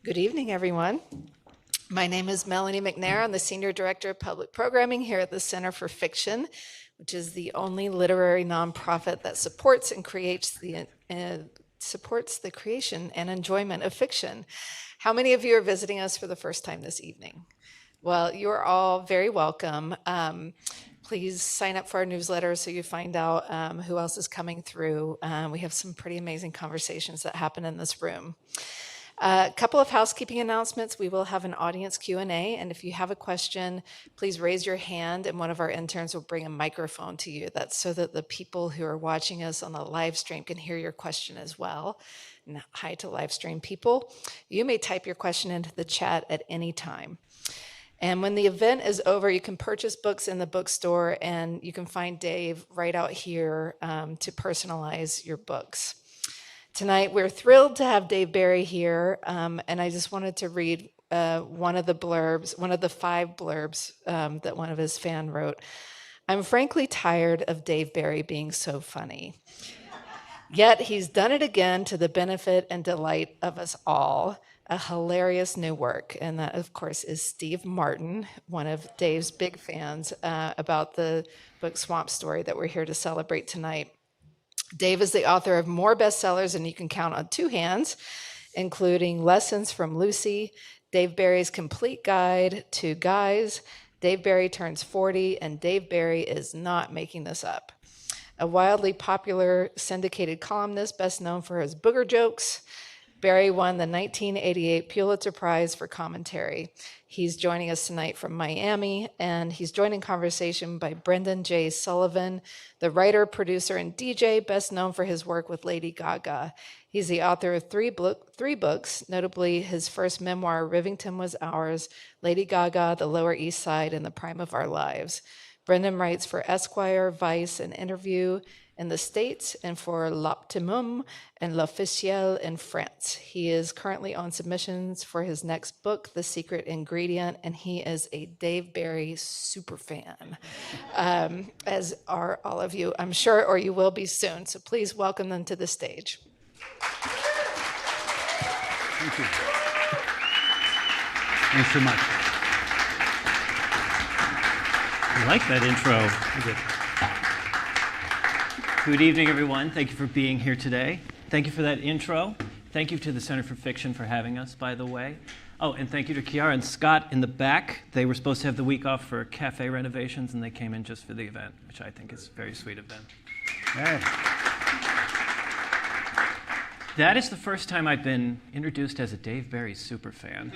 Good evening, everyone. My name is Melanie McNair. I'm the Senior Director of Public Programming here at the Center for Fiction, which is the only literary nonprofit that supports the creation and enjoyment of fiction. How many of you are visiting us for the first time this evening? Well, you're all very welcome. Please sign up for our newsletter so you find out who else is coming through. We have some pretty amazing conversations that happen in this room. A couple of housekeeping announcements. We will have an audience Q&A, and if you have a question, please raise your hand and one of our interns will bring a microphone to you. That's so that the people who are watching us on the live stream can hear your question as well. And hi to live stream people. You may type your question into the chat at any time. And when the event is over, you can purchase books in the bookstore, and you can find Dave right out here to personalize your books. Tonight, we're thrilled to have Dave Barry here, and I just wanted to read one of the 5 blurbs that one of his fans wrote. I'm frankly tired of Dave Barry being so funny. Yet he's done it again to the benefit and delight of us all. A hilarious new work. And that, of course, is Steve Martin, one of Dave's big fans, about the book Swamp Story that we're here to celebrate tonight. Dave is the author of more bestsellers than you can count on 2 hands, including Lessons from Lucy, Dave Barry's Complete Guide to Guys, Dave Barry Turns 40, and Dave Barry is not making this up. A wildly popular syndicated columnist, best known for his booger jokes, Barry won the 1988 Pulitzer Prize for commentary. He's joining us tonight from Miami, and he's joined in conversation by Brendan J. Sullivan, the writer, producer, and DJ, best known for his work with Lady Gaga. He's the author of 3 books, notably his first memoir, Rivington Was Ours, Lady Gaga, The Lower East Side, and The Prime of Our Lives. Brendan writes for Esquire, Vice, and Interview in the States, and for L'Optimum and L'Officiel in France. He is currently on submissions for his next book, The Secret Ingredient, and he is a Dave Barry superfan, as are all of you, I'm sure, or you will be soon. So please welcome them to the stage. Thank you. Thanks so much. I like that intro. Good evening, everyone. Thank you for being here today. Thank you for that intro. Thank you to the Center for Fiction for having us, by the way. Oh, and thank you to Kiara and Scott in the back. They were supposed to have the week off for cafe renovations, and they came in just for the event, which I think is very sweet of them. Hey. That is the first time I've been introduced as a Dave Barry superfan.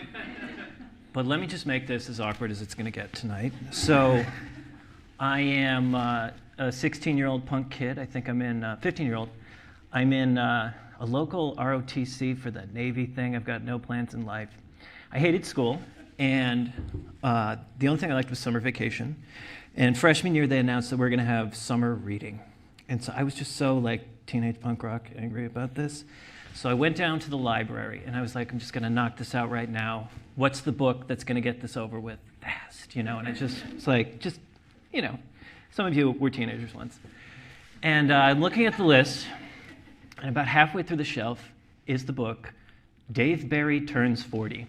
But let me just make this as awkward as it's going to get tonight. So I am a 16-year-old punk kid. I think I'm in 15-year-old. I'm in a local ROTC for the Navy thing. I've got no plans in life. I hated school, and the only thing I liked was summer vacation. And freshman year, they announced that we're going to have summer reading. And so I was just so teenage punk rock angry about this. So I went down to the library, and I was like, I'm just going to knock this out right now. What's the book that's going to get this over with fast? And some of you were teenagers once. And I'm looking at the list, and about halfway through the shelf is the book, Dave Barry Turns 40.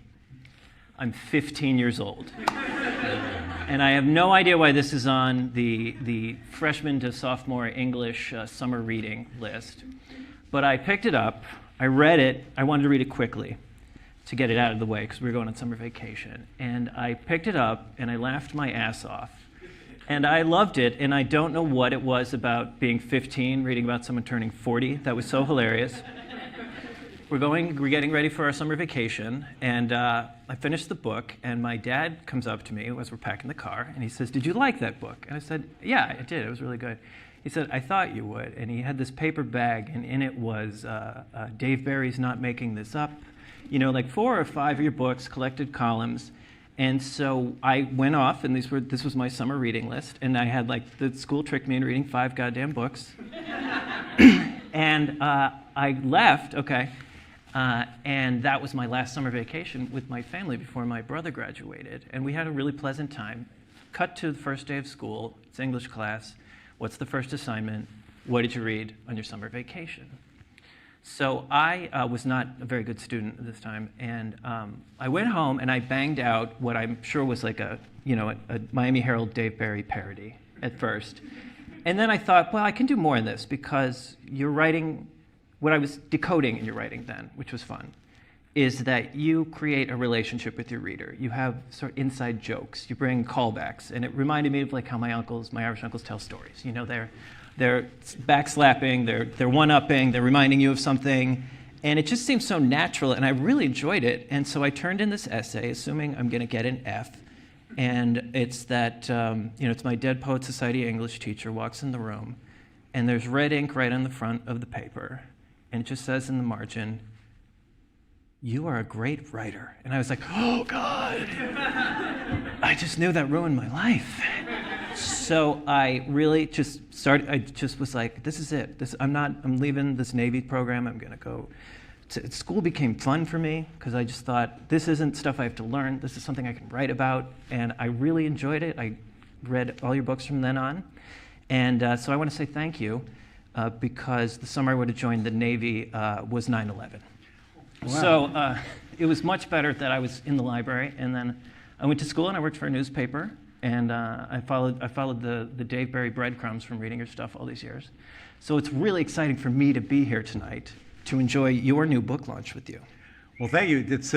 I'm 15 years old. And I have no idea why this is on the freshman to sophomore English summer reading list. But I picked it up, I read it, I wanted to read it quickly to get it out of the way because we were going on summer vacation. And I picked it up and I laughed my ass off. And I loved it, and I don't know what it was about being 15, reading about someone turning 40. That was so hilarious. We're getting ready for our summer vacation, and I finished the book, and my dad comes up to me as we're packing the car, and he says, "Did you like that book?" And I said, "Yeah, I did. It was really good." He said, "I thought you would." And he had this paper bag, and in it was Dave Barry's Not Making This Up, 4 or 5 of your books, collected columns. And so I went off, and this was my summer reading list, and I had the school tricked me into reading 5 goddamn books. And I left, and that was my last summer vacation with my family before my brother graduated. And we had a really pleasant time. Cut to the first day of school, it's English class. What's the first assignment? What did you read on your summer vacation? So I was not a very good student at this time, and I went home and I banged out what I'm sure was like a Miami Herald Dave Barry parody at first. And then I thought, well, I can do more in this because you're writing, what I was decoding in your writing then, which was fun, is that you create a relationship with your reader. You have sort of inside jokes. You bring callbacks. And it reminded me of like how my Irish uncles tell stories. You know, they're backslapping, they're one-upping, they're reminding you of something. And it just seems so natural, and I really enjoyed it. And so I turned in this essay, assuming I'm going to get an F. And it's that, it's my Dead Poets Society English teacher walks in the room, and there's red ink right on the front of the paper. And it just says in the margin, "You are a great writer." And I was like, oh, God. I just knew that ruined my life. So I really just started, I just was like, this is it. I'm leaving this Navy program. I'm going to go. School became fun for me because I just thought, this isn't stuff I have to learn. This is something I can write about. And I really enjoyed it. I read all your books from then on. And so I want to say thank you because the summer I would have joined the Navy was 9/11. Wow. So it was much better that I was in the library. And then I went to school and I worked for a newspaper. And I followed the Dave Barry breadcrumbs from reading your stuff all these years. So it's really exciting for me to be here tonight to enjoy your new book launch with you. Well, thank you. It's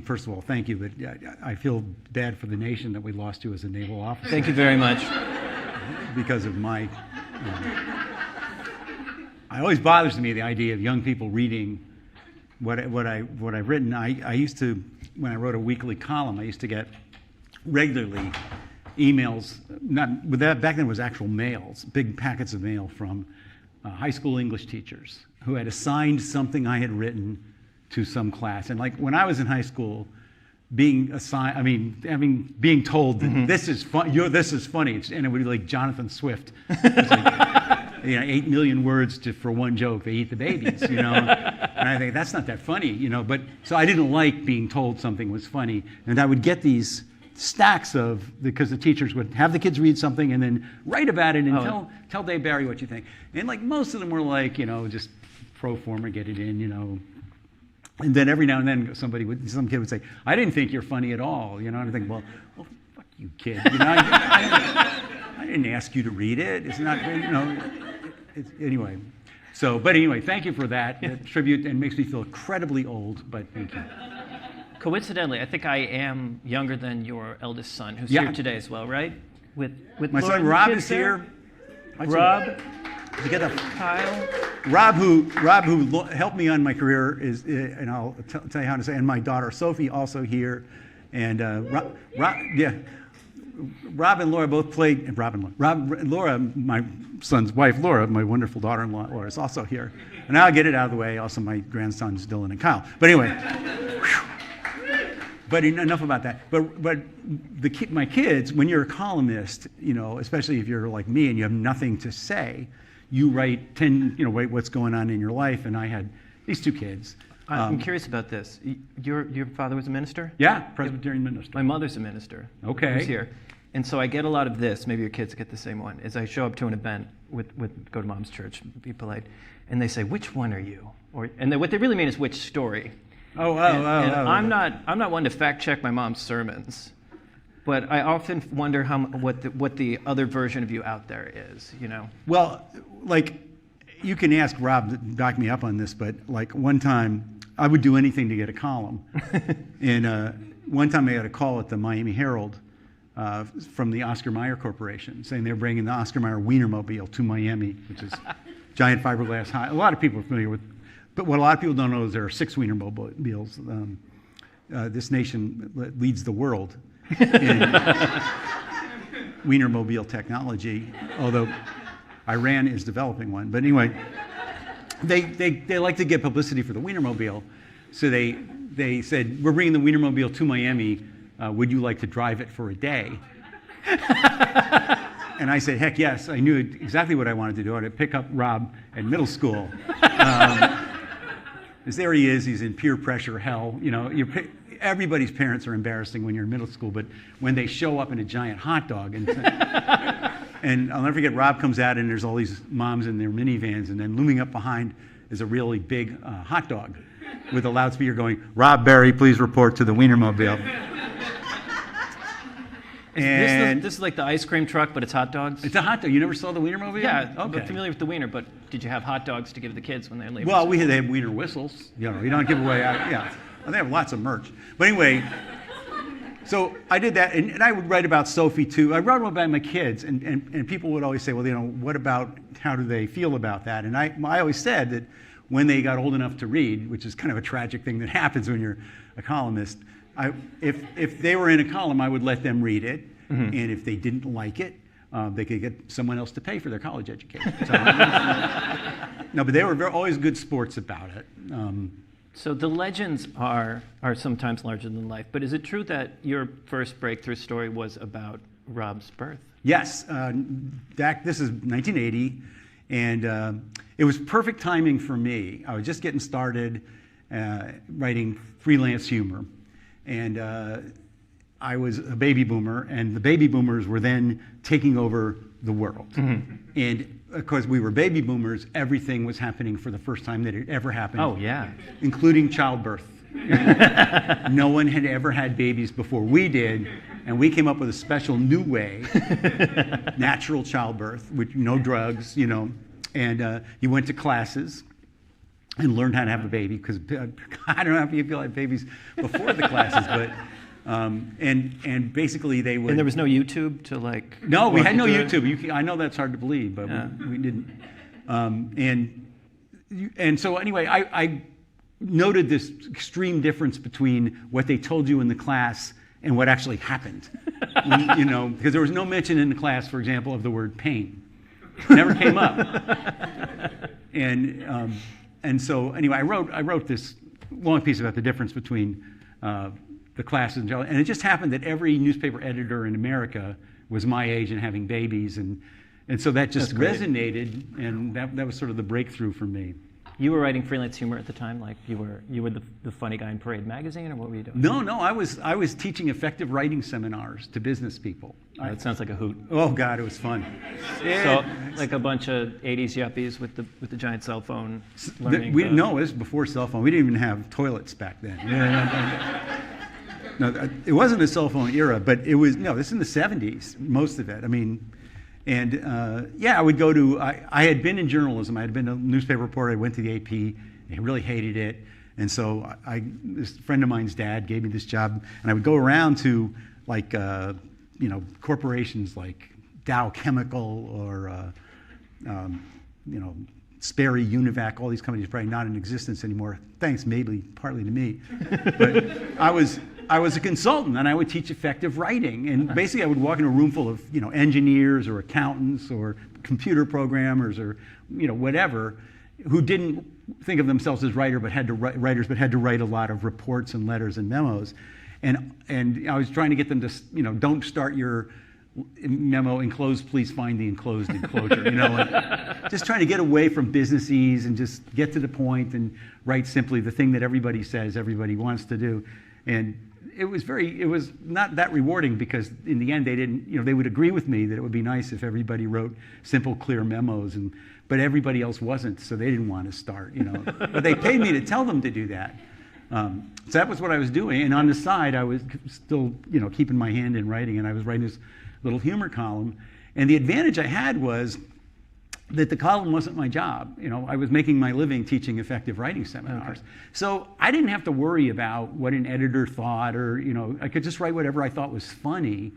first of all, thank you, but I feel bad for the nation that we lost you as a naval officer. Thank you very much. Because of my, it always bothers me the idea of young people reading what I've written. I used to, when I wrote a weekly column, I used to get regularly emails. Back then it was actual mails, big packets of mail from high school English teachers who had assigned something I had written to some class. And like when I was in high school, being told that this is fun, this is funny, and it would be like Jonathan Swift. It's like, 8 million words for one joke. They eat the babies, And I think that's not that funny, But so I didn't like being told something was funny, and I would get these stacks because the teachers would have the kids read something and then write about it and tell Dave Barry what you think. And like most of them were like, just pro forma, get it in, And then every now and then some kid would say, "I didn't think you're funny at all," And I think, well, fuck you, kid. I didn't ask you to read it. It's not, anyway. So, but anyway, thank you for that tribute, and makes me feel incredibly old, but thank you. Coincidentally, I think I am younger than your eldest son, who's here today as well, right? With my Laura son Rob kids is here. Rob, you get a Kyle. Rob, who helped me on my career, is, and I'll tell you how to say. And my daughter Sophie also here, and Rob and Laura both played. Laura, my son's wife, Laura, my wonderful daughter-in-law, Laura, is also here. And I'll get it out of the way. Also, my grandsons Dylan and Kyle. But anyway. But enough about that. But my kids, when you're a columnist, especially if you're like me and you have nothing to say, you write what's going on in your life. And I had these two kids. I'm curious about this. Your father was a minister? Yeah, Presbyterian minister. My mother's a minister. Okay. Who's here. And so I get a lot of this. Maybe your kids get the same one. As I show up to an event with Go to Mom's Church, be polite, and they say, "Which one are you?" And what they really mean is which story. I'm not one to fact check my mom's sermons, but I often wonder what the other version of you out there is. Well, like you can ask Rob to back me up on this, but like one time I would do anything to get a column, and one time I got a call at the Miami Herald from the Oscar Mayer Corporation saying they're bringing the Oscar Mayer Wienermobile to Miami, which is giant fiberglass high. A lot of people are familiar with. But what a lot of people don't know is there are 6 Wienermobiles. This nation leads the world in Wienermobile technology, although Iran is developing one. But anyway, they like to get publicity for the Wienermobile, so they said, "We're bringing the Wienermobile to Miami. Would you like to drive it for a day?" And I said, "Heck yes!" I knew exactly what I wanted to do. I wanted to pick up Rob at middle school. Because there he is, he's in peer pressure hell. Everybody's parents are embarrassing when you're in middle school, but when they show up in a giant hot dog, and I'll never forget, Rob comes out and there's all these moms in their minivans, and then looming up behind is a really big hot dog with a loudspeaker going, "Rob Berry, please report to the Wienermobile." And This is like the ice cream truck, but it's hot dogs? it's a hot dog. You never saw the Wienermobile? Yeah, Okay. I'm familiar with the wiener, but did you have hot dogs to give the kids when they leave? Well, they have wiener whistles. You know, you don't give away. Yeah, they have lots of merch. But anyway, so I did that, and I would write about Sophie too. I wrote about my kids, and people would always say, well, you know, what about, how do they feel about that? And I always said that when they got old enough to read, which is kind of a tragic thing that happens when you're a columnist, if they were in a column, I would let them read it, and if they didn't like it, they could get someone else to pay for their college education. So, no, but they were always good sports about it. So the legends are sometimes larger than life, but is it true that your first breakthrough story was about Rob's birth? Yes, this is 1980, and it was perfect timing for me. I was just getting started writing freelance humor, and I was a baby boomer, and the baby boomers were then taking over the world. And because we were baby boomers, everything was happening for the first time that it ever happened. Oh, yeah. Including childbirth. No one had ever had babies before we did, and we came up with a special new way, natural childbirth, with no drugs, you know. And you went to classes and learned how to have a baby, because I don't know if people had babies before the classes, but and basically they would. And there was no YouTube to like. No, we had no walk you through YouTube. I know that's hard to believe, but Yeah. we didn't. And so anyway, I noted this extreme difference between what they told you in the class and what actually happened. You know, because there was no mention in the class, for example, of the word pain. Never came up. And so anyway, I wrote this long piece about the difference between the classes and it just happened that every newspaper editor in America was my age and having babies, and so that just resonated, and that was sort of the breakthrough for me. You were writing freelance humor at the time, like you were the funny guy in Parade magazine, or what were you doing? No, I was teaching effective writing seminars to business people. Oh, it sounds like a hoot. Oh God, it was fun. So like a bunch of '80s yuppies with the giant cell phone learning. No, it was before cell phone. We didn't even have toilets back then. No, it wasn't a cell phone era, but it was, this is in the 70s, most of it. I mean, and I would go to, I had been in journalism. I had been a newspaper reporter. I went to the AP. I really hated it. And so this friend of mine's dad gave me this job, and I would go around to like, corporations like Dow Chemical or, Sperry, Univac, all these companies probably not in existence anymore. Thanks, maybe partly to me. But I was a consultant, and I would teach effective writing. And basically, I would walk in a room full of engineers or accountants or computer programmers or whatever, who didn't think of themselves as writers, but had to write a lot of reports and letters and memos. And I was trying to get them to don't start your memo enclosed, please find the enclosed enclosure. And just trying to get away from businessese and just get to the point and write simply the thing that everybody says everybody wants to do. And it was not that rewarding, because in the end they would agree with me that it would be nice if everybody wrote simple, clear memos, but everybody else wasn't, so they didn't want to start. But they paid me to tell them to do that. So that was what I was doing, and on the side I was still keeping my hand in writing, and I was writing this little humor column. And the advantage I had was that the column wasn't my job. I was making my living teaching effective writing seminars. Okay. So I didn't have to worry about what an editor thought, or I could just write whatever I thought was funny,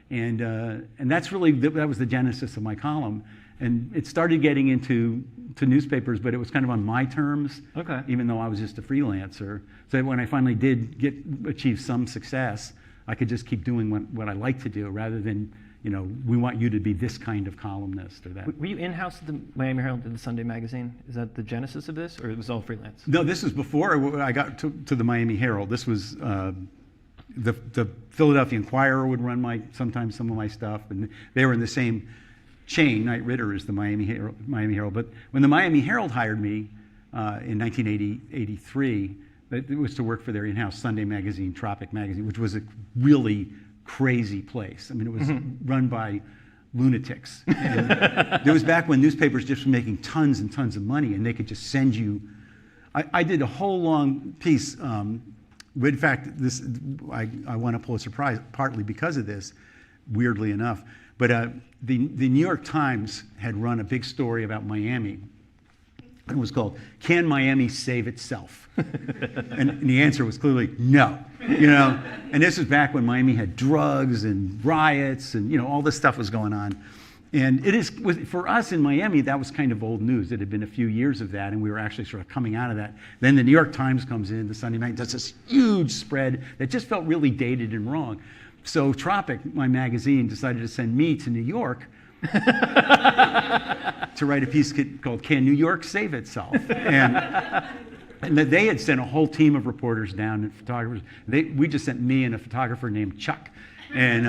and that's really that was the genesis of my column. And it started getting into newspapers, but it was kind of on my terms. Okay. Even though I was just a freelancer. So when I finally did achieve some success, I could just keep doing what I like to do, rather than we want you to be this kind of columnist or that. Were you in-house at the Miami Herald and the Sunday magazine? Is that the genesis of this, or it was all freelance? No, this was before I got to the Miami Herald. This was the Philadelphia Inquirer would run sometimes some of my stuff, and they were in the same chain. Knight Ridder is the Miami Herald. But when the Miami Herald hired me in 1983, it was to work for their in-house Sunday magazine, Tropic magazine, which was a really crazy place. I mean, it was run by lunatics. And it was back when newspapers just were making tons and tons of money, and they could just send you. I did a whole long piece. In fact, I won a Pulitzer Prize partly because of this, weirdly enough. But the New York Times had run a big story about Miami. It was called, "Can Miami Save Itself?" and the answer was clearly no. And this was back when Miami had drugs and riots and all this stuff was going on. And for us in Miami, that was kind of old news. It had been a few years of that, and we were actually sort of coming out of that. Then the New York Times comes in, the Sunday magazine, does this huge spread that just felt really dated and wrong. So Tropic, my magazine, decided to send me to New York to write a piece called "Can New York Save Itself?" And they had sent a whole team of reporters down and photographers. We just sent me and a photographer named Chuck. And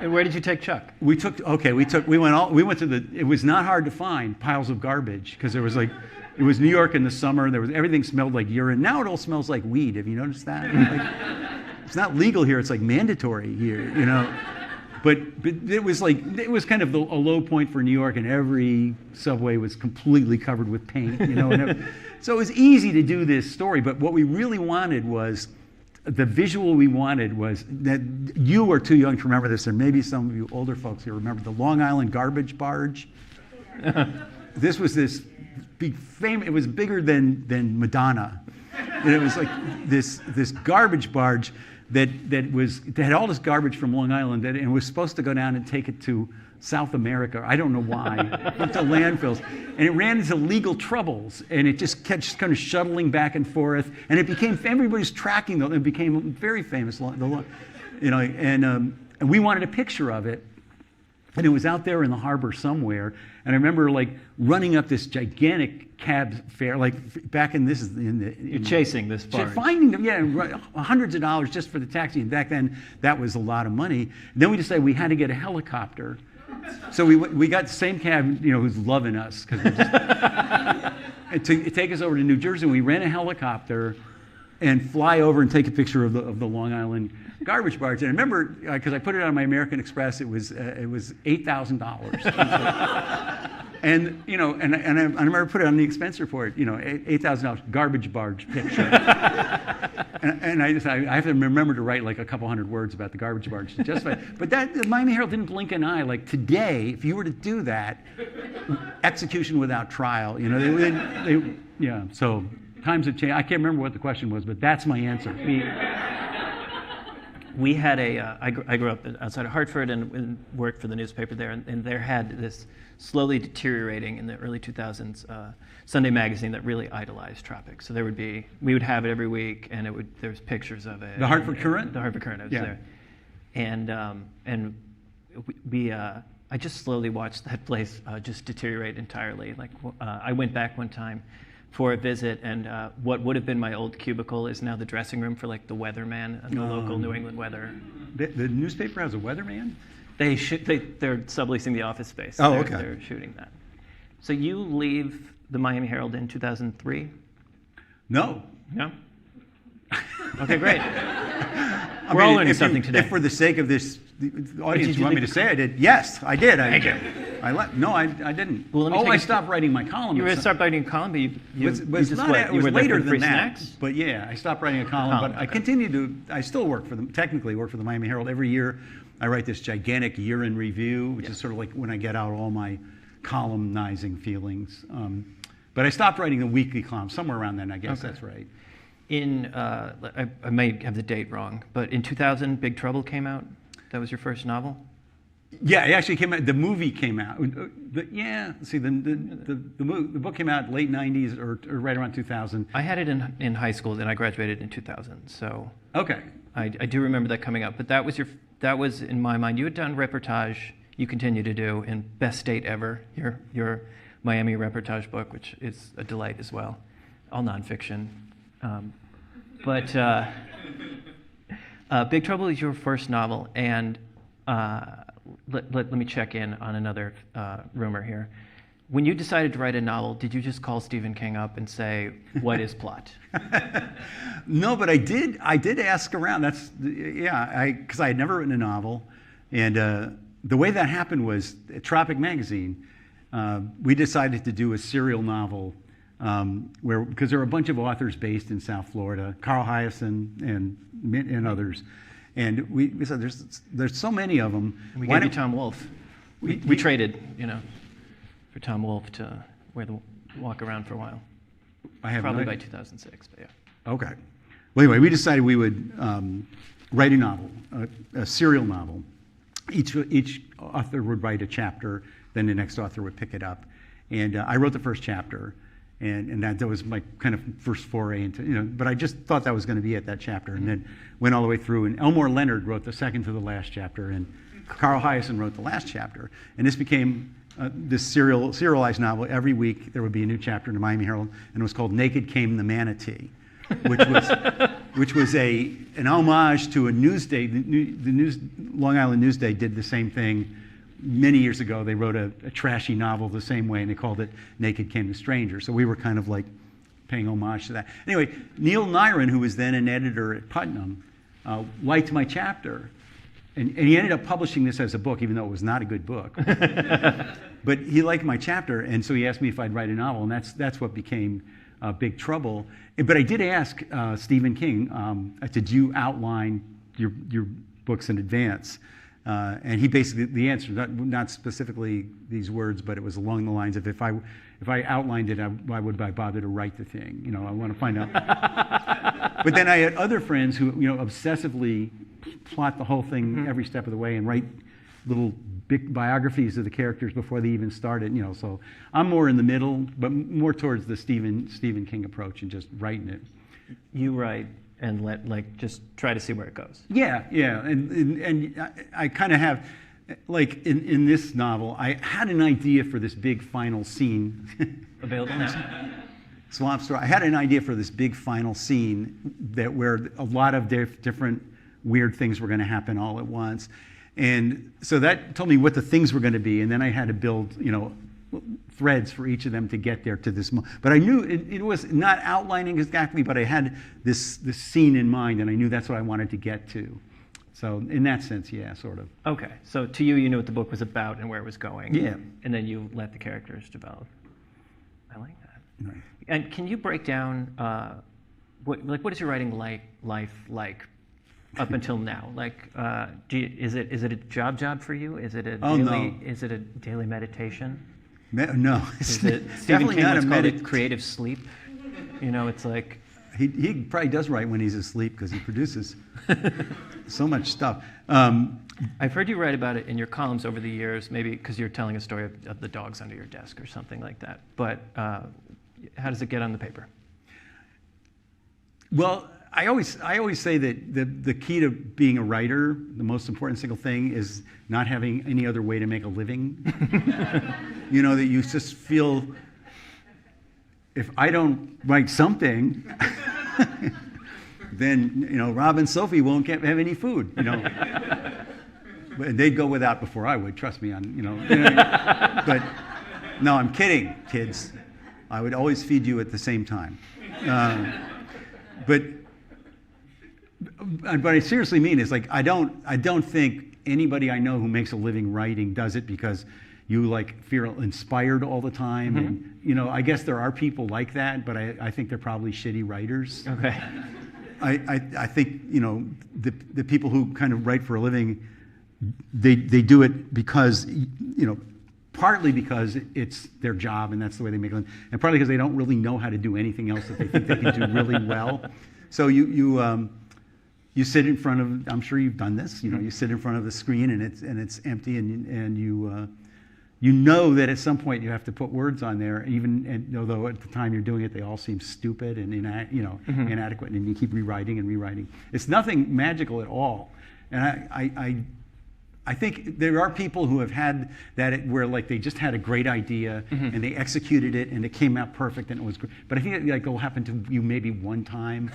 where did you take Chuck? we went to it was not hard to find piles of garbage because it was New York in the summer. Everything smelled like urine. Now it all smells like weed. Have you noticed that? It's not legal here. It's like mandatory here, But it was kind of a low point for New York, and every subway was completely covered with paint, So it was easy to do this story. But what we really wanted was the visual we wanted was that you are too young to remember this, and maybe some of you older folks here remember the Long Island garbage barge. This was this big fame. It was bigger than Madonna, and it was like this garbage barge that had all this garbage from Long Island and was supposed to go down and take it to South America. I don't know why. Went to landfills. And it ran into legal troubles, and it just kept kind of shuttling back and forth. And it became, everybody's tracking them. It became very famous. And we wanted a picture of it. And it was out there in the harbor somewhere. And I remember running up this gigantic cab fare, back in this is in the. You're chasing this barge. Finding them, hundreds of dollars just for the taxi. And back then, that was a lot of money. And then we decided we had to get a helicopter. So we got the same cab, who's loving us, and to take us over to New Jersey. We rent a helicopter and fly over and take a picture of the Long Island garbage barge. And I remember, because I put it on my American Express, it was $8,000. And I remember putting it on the expense report, $8,000 garbage barge picture. and I have to remember to write a couple hundred words about the garbage barge to justify it. But the Miami Herald didn't blink an eye. Today, if you were to do that, execution without trial. So times have changed. I can't remember what the question was, but that's my answer. We had I grew up outside of Hartford and worked for the newspaper there, and there had this slowly deteriorating in the early 2000s Sunday magazine that really idolized Tropic. So we would have it every week, and there was pictures of it. The Hartford Courant? The Hartford Courant, I was there. And I just slowly watched that place just deteriorate entirely. I went back one time for a visit, and what would have been my old cubicle is now the dressing room for the weatherman and the local New England weather. The newspaper has a weatherman? They're subleasing the office space. Oh, okay. They're shooting that. So you leave the Miami Herald in 2003? No. No? Okay, great. We're all learning something today. If for the sake of this, the audience want me to say I did. Yes, I did. Thank you. No, I didn't. Well, I stopped writing my column. You stopped writing a column, but it was later than that. Snacks? But yeah, I stopped writing a column, but I continued to. I still technically work for the Miami Herald. Every year, I write this gigantic year in review, which is sort of like when I get out all my columnizing feelings. But I stopped writing the weekly column somewhere around then. I guess that's right. I may have the date wrong, but in 2000, Big Trouble came out. That was your first novel? Yeah, it actually came out. The movie came out. The book came out late '90s or right around 2000. I had it in high school, and I graduated in 2000. So okay, I do remember that coming out. But that was in my mind. You had done reportage. You continue to do in Best Date Ever, your Miami reportage book, which is a delight as well, all nonfiction. But Big Trouble is your first novel, and let me check in on another rumor here. When you decided to write a novel, did you just call Stephen King up and say, "What is plot"? No, but I did ask around. Because I had never written a novel, and the way that happened was at Tropic Magazine, we decided to do a serial novel because there are a bunch of authors based in South Florida, Carl Hyacin and others. And we said, there's so many of them. We gave you Tom Wolfe. We traded, for Tom Wolfe to walk around for a while. Probably by 2006, but yeah. Okay. Well, anyway, we decided we would write a novel, a serial novel. Each author would write a chapter, then the next author would pick it up. And I wrote the first chapter, and that was my kind of first foray into, but I just thought that was going to be it, that chapter, and then went all the way through. And Elmore Leonard wrote the second to the last chapter, and Carl Hyacin wrote the last chapter. And this became this serialized novel. Every week there would be a new chapter in the Miami Herald, and it was called Naked Came the Manatee, which was an homage to a Newsday. The Long Island Newsday did the same thing many years ago. They wrote a trashy novel the same way, and they called it Naked Came the Stranger. So we were kind of like paying homage to that. Anyway, Neil Nyren, who was then an editor at Putnam, liked my chapter. And he ended up publishing this as a book, even though it was not a good book. But he liked my chapter, and so he asked me if I'd write a novel, and that's what became Big Trouble. But I did ask Stephen King, did you outline your books in advance? And he basically, the answer, not specifically these words, but it was along the lines of if I outlined it, why would I bother to write the thing? I want to find out. But then I had other friends who, obsessively plot the whole thing every step of the way and write little big biographies of the characters before they even started. So I'm more in the middle, but more towards the Stephen King approach and just writing it. You write and just try to see where it goes. Yeah, and I kind of have, like in this novel, I had an idea for this big final scene. Available now. Swamp Story. I had an idea for this big final scene where a lot of different weird things were going to happen all at once. And so that told me what the things were going to be, and then I had to build, threads for each of them to get there to this. But I knew it was not outlining exactly, but I had this scene in mind, and I knew that's what I wanted to get to. So in that sense, yeah, sort of. Okay, so to you knew what the book was about and where it was going. Yeah. And then you let the characters develop. I like that. Right. And can you break down what is your writing life like up until now? Is it a job for you? Is it a Is it a daily meditation? No, Is it definitely Stephen King not once a called it creative sleep? It's like he probably does write when he's asleep because he produces so much stuff. I've heard you write about it in your columns over the years, maybe because you're telling a story of the dogs under your desk or something like that. But how does it get on the paper? Well, I always say that the key to being a writer, the most important single thing, is not having any other way to make a living. That you just feel, if I don't write something, then Rob and Sophie won't have any food. But they'd go without before I would. Trust me. But no, I'm kidding, kids. I would always feed you at the same time. But what I seriously mean is, I don't think anybody I know who makes a living writing does it because you feel inspired all the time. Mm-hmm. And I guess there are people like that, but I think they're probably shitty writers. Okay. I think the people who kind of write for a living, they do it because partly because it's their job and that's the way they make a living, and partly because they don't really know how to do anything else that they think they can do really well. So you sit in front of, I'm sure you've done this, you sit in front of the screen and it's empty, and you know that at some point you have to put words on there, although at the time you're doing it they all seem stupid and inadequate, and you keep rewriting and rewriting. It's nothing magical at all. And I think there are people who have had that where they just had a great idea and they executed it and it came out perfect and it was great. But I think it will happen to you maybe one time,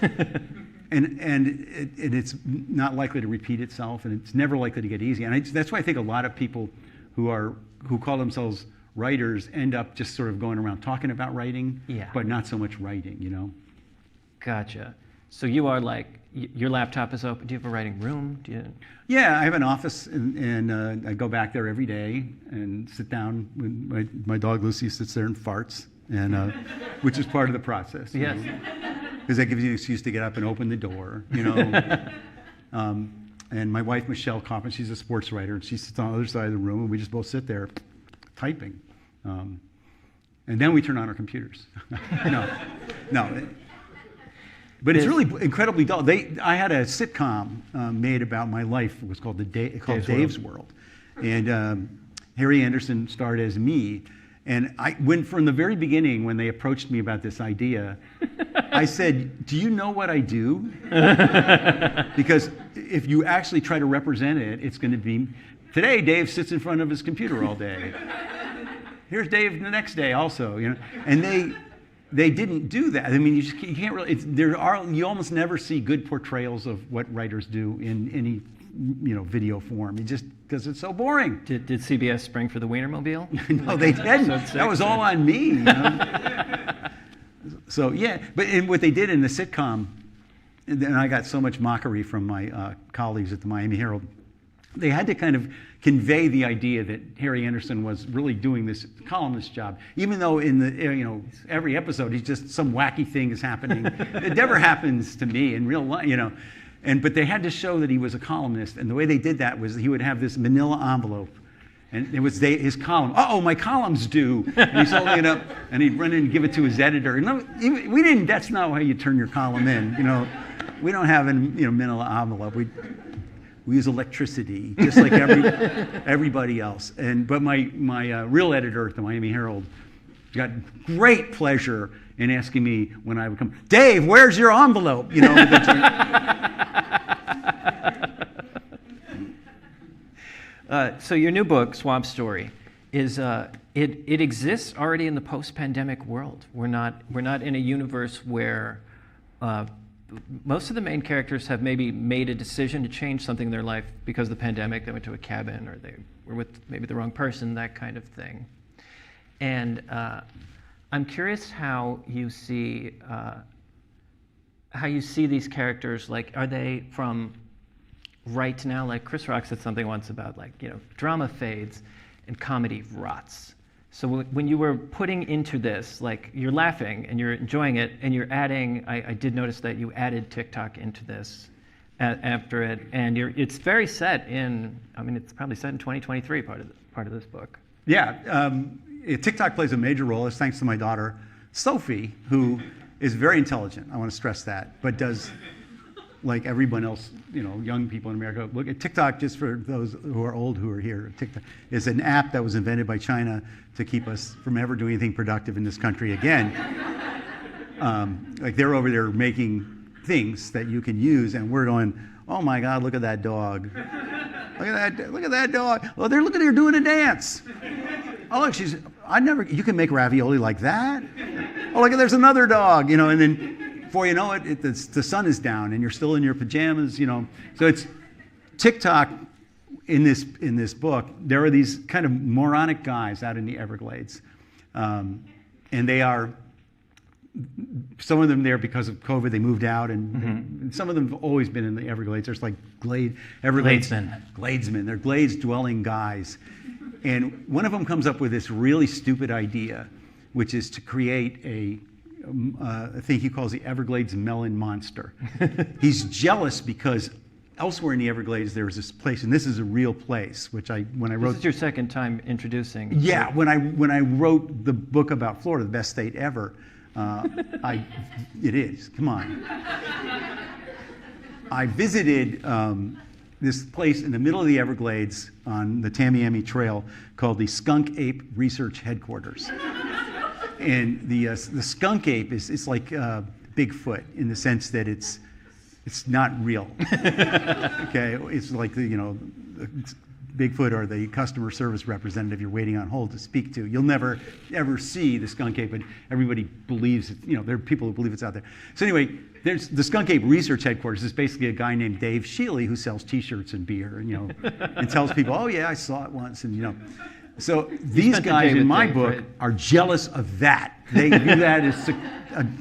and it's not likely to repeat itself, and it's never likely to get easy. And that's why I think a lot of people who call themselves writers end up just sort of going around talking about writing, but not so much writing. Gotcha. So you are like, your laptop is open. Do you have a writing room? Do you? Yeah, I have an office, and I go back there every day and sit down. My dog Lucy sits there and farts, and which is part of the process. Yes. Because that gives you an excuse to get up and open the door, you know. And my wife Michelle Kaufman, she's a sports writer, and she sits on the other side of the room, and we just both sit there typing. And then we turn on our computers. No. But it's really incredibly dull. I had a sitcom made about my life. It was called Dave's World. And Harry Anderson starred as me. And from the very beginning, when they approached me about this idea, I said, do you know what I do? Because if you actually try to represent it, it's going to be, today Dave sits in front of his computer all day. Here's Dave the next day also, you know. And they didn't do that. I mean, you can't really. You almost never see good portrayals of what writers do in any, video form. Just because it's so boring. Did CBS spring for the Wienermobile? No, they didn't. That was all on me. You know? So yeah, but what they did in the sitcom, and I got so much mockery from my colleagues at the Miami Herald. They had to kind of convey the idea that Harry Anderson was really doing this columnist job, even though in the every episode he's just some wacky thing is happening. It never happens to me in real life, but they had to show that he was a columnist, and the way they did that was he would have this manila envelope, and it was his column. Oh, my column's due, and he's holding it up, and he'd run in and give it to his editor. And we didn't. That's not how you turn your column in. We don't have a manila envelope. We use electricity, just like everybody else. But my real editor at the Miami Herald got great pleasure in asking me when I would come, Dave, where's your envelope? So your new book, Swamp Story, is it exists already in the post-pandemic world. We're not in a universe where most of the main characters have maybe made a decision to change something in their life because of the pandemic. They went to a cabin, or they were with maybe the wrong person, that kind of thing. And I'm curious how you see these characters. Like, are they from right now? Like Chris Rock said something once about drama fades and comedy rots. So when you were putting into this, like, you're laughing and you're enjoying it, and you're adding, I did notice that you added TikTok into this after it, and it's very set in, it's probably set in 2023, part of this book. Yeah, TikTok plays a major role. It's thanks to my daughter, Sophie, who is very intelligent, I want to stress that, but does, like everyone else, young people in America, look at TikTok. Just for those who are old who are here, TikTok is an app that was invented by China to keep us from ever doing anything productive in this country again. Like, they're over there making things that you can use, and we're going, oh my God, look at that dog. Look at that dog. Oh, look at her doing a dance. Oh, look, you can make ravioli like that. Oh, look, there's another dog, and then before you know it, the sun is down and you're still in your pajamas, So it's TikTok. In this book, there are these kind of moronic guys out in the Everglades, and they are, some of them there because of COVID. They moved out, and some of them have always been in the Everglades. There's like Gladesmen. They're glades-dwelling guys, and one of them comes up with this really stupid idea, which is to create a thing he calls the Everglades melon monster. He's jealous because elsewhere in the Everglades there was this place, and this is a real place, which when I wrote. This is your second time introducing. Yeah, when I wrote the book about Florida, the best state ever, it is. Come on. I visited this place in the middle of the Everglades on the Tamiami Trail called the Skunk Ape Research Headquarters. And the skunk ape is like Bigfoot in the sense that it's not real. Okay, it's like the Bigfoot or the customer service representative you're waiting on hold to speak to. You'll never ever see the skunk ape, but everybody believes it. There are people who believe it's out there. So anyway, there's the Skunk Ape Research Headquarters. Is basically a guy named Dave Shealy who sells T-shirts and beer, and tells people, oh yeah, I saw it once, and So these spent the guys day in with my Dave, book right? are jealous of that. They view that as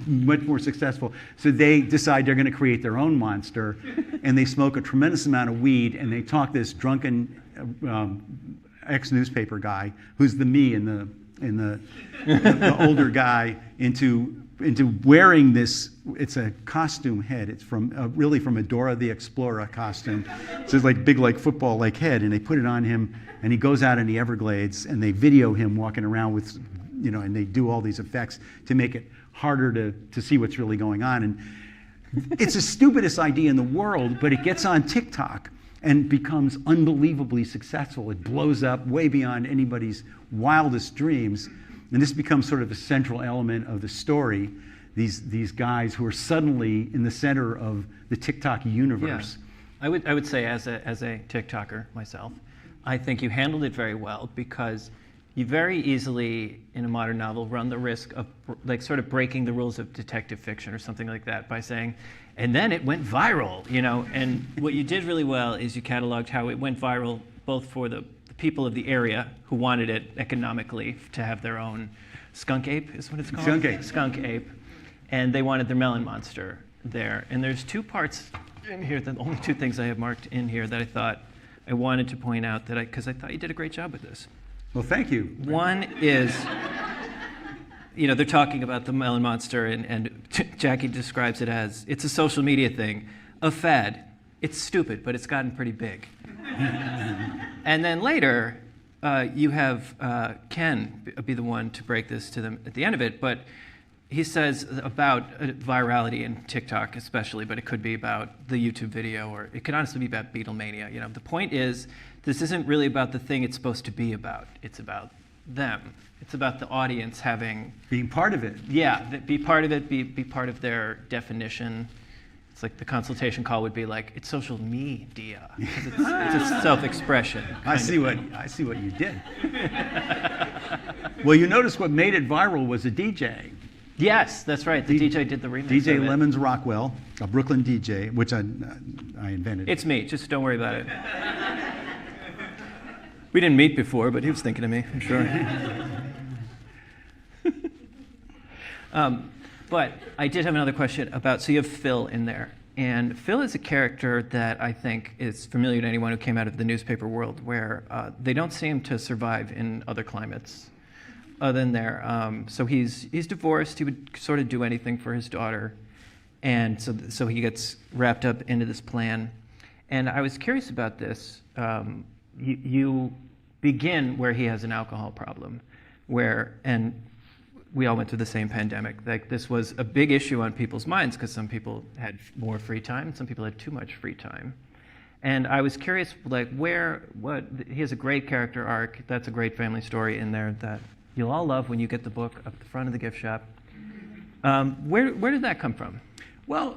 much more successful. So they decide they're going to create their own monster, and they smoke a tremendous amount of weed, and they talk this drunken ex-newspaper guy, who's the me in the older guy, into wearing this. It's a costume head. It's from really from a Dora the Explorer costume. It's this like big like football like head, and they put it on him, and he goes out in the Everglades, and they video him walking around with, and they do all these effects to make it harder to see what's really going on. And it's the stupidest idea in the world, but it gets on TikTok and becomes unbelievably successful. It blows up way beyond anybody's wildest dreams. And this becomes sort of a central element of the story. These guys who are suddenly in the center of the TikTok universe. Yeah. I would say as a TikToker myself, I think you handled it very well, because you very easily, in a modern novel, run the risk of like sort of breaking the rules of detective fiction or something like that by saying, and then it went viral, And what you did really well is you cataloged how it went viral, both for the people of the area who wanted it economically to have their own skunk ape, is what it's called? Skunk ape. Skunk ape. And they wanted their melon monster there. And there's two parts in here, the only two things I have marked in here that I thought I wanted to point out, because I thought you did a great job with this. Well, thank you. One is, they're talking about the melon monster, and Jackie describes it as, it's a social media thing, a fad. It's stupid, but it's gotten pretty big. And then later, you have Ken be the one to break this to them at the end of it, but he says about virality in TikTok especially, but it could be about the YouTube video, or it could honestly be about Beatlemania. The point is, this isn't really about the thing it's supposed to be about. It's about them. It's about the audience being part of it. Yeah, be part of it, be part of their definition. It's like the consultation call would be like, it's social media. It's a self-expression. I see what you did. Well, you notice what made it viral was a DJ. Yes, that's right. The DJ did the remix. DJ of it. Lemons Rockwell, a Brooklyn DJ, which I invented. It's me. Just don't worry about it. We didn't meet before, but he was thinking of me, I'm sure. But I did have another question about, so you have Phil in there. And Phil is a character that I think is familiar to anyone who came out of the newspaper world, where they don't seem to survive in other climates other than there. So he's divorced. He would sort of do anything for his daughter. And so he gets wrapped up into this plan. And I was curious about this. You begin where he has an alcohol problem, and we all went through the same pandemic. Like, this was a big issue on people's minds, because some people had more free time, some people had too much free time. And I was curious, like, he has a great character arc. That's a great family story in there that you'll all love when you get the book up the front of the gift shop. Where did that come from? Well,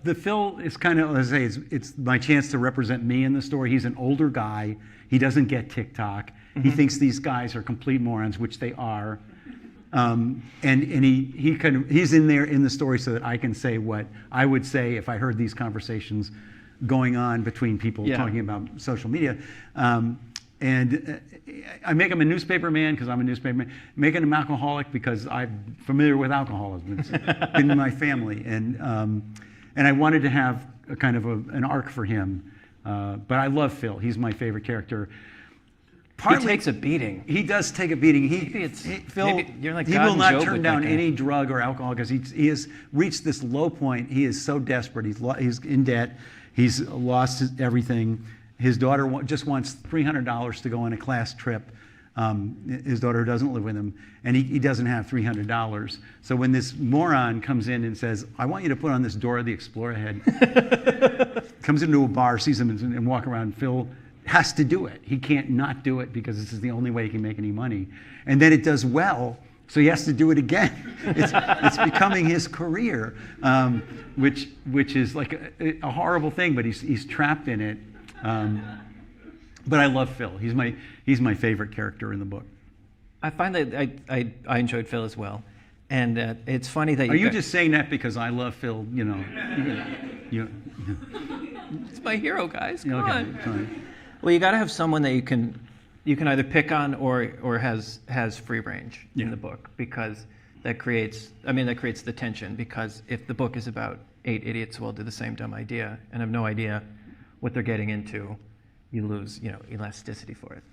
the Phil is kind of, as I say, it's my chance to represent me in the story. He's an older guy. He doesn't get TikTok. Mm-hmm. He thinks these guys are complete morons, which they are. And he's in there in the story so that I can say what I would say if I heard these conversations going on between people talking about social media. I make him a newspaper man because I'm a newspaper man. Making him alcoholic because I'm familiar with alcoholism. It's been in my family, and I wanted to have a kind of an arc for him. But I love Phil. He's my favorite character. Partly, he takes a beating. He does take a beating. Phil, you're like he God will not Job turn down any drug or alcohol because he has reached this low point. He is so desperate. He's in debt. He's lost everything. His daughter just wants $300 to go on a class trip. His daughter doesn't live with him, and he doesn't have $300. So when this moron comes in and says, I want you to put on this Dora the Explorer head, comes into a bar, sees him and walk around, Phil has to do it. He can't not do it because this is the only way he can make any money. And then it does well, so he has to do it again. It's becoming his career, which is like a horrible thing, but he's trapped in it. But I love Phil. He's my favorite character in the book. I find that I enjoyed Phil as well, and it's funny that Are you just saying that because I love Phil? It's my hero, guys. Come okay, on. fine. Well, you got to have someone that you can you can either pick on or has free range Yeah. in the book, because that creates the tension, because if the book is about 8 idiots who all do the same dumb idea and have no idea what they're getting into, you lose elasticity for it.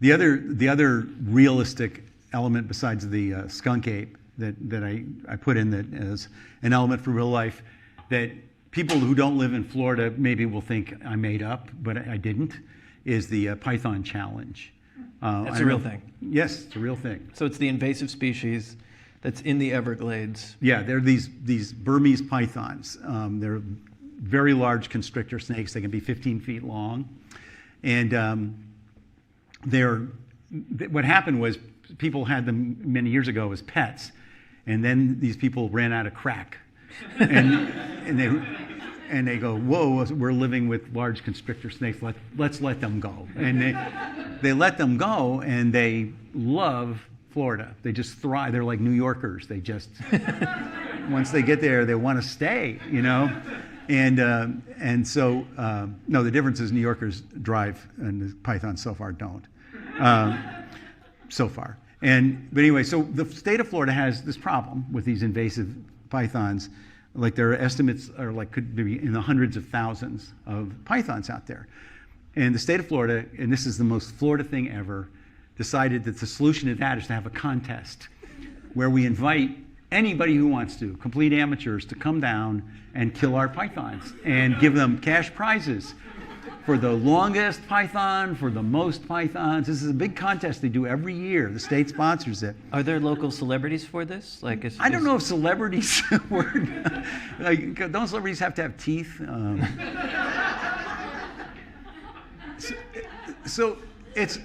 The other realistic element besides the skunk ape that I put in that as an element for real life that people who don't live in Florida maybe will think I made up, but I didn't, is the Python challenge. That's a real thing. Yes, it's a real thing. So it's the invasive species that's in the Everglades. Yeah, they're these Burmese pythons. They're very large constrictor snakes. They can be 15 feet long. And what happened was people had them many years ago as pets. And then these people ran out of crack. And they go, whoa, we're living with large constrictor snakes. Let's let them go. And they let them go, and they love Florida. They just thrive. They're like New Yorkers. They just, once they get there, they want to stay, And so, no, the difference is New Yorkers drive, and the pythons so far don't. So far. But anyway, so the state of Florida has this problem with these invasive pythons. Like their estimates are could be in the hundreds of thousands of pythons out there. And the state of Florida, and this is the most Florida thing ever, decided that the solution to that is to have a contest where we invite anybody who wants to, complete amateurs, to come down and kill our pythons and give them cash prizes for the longest python, for the most pythons. This is a big contest they do every year. The state sponsors it. Are there local celebrities for this? I don't know if celebrities were. Don't celebrities have to have teeth? So it's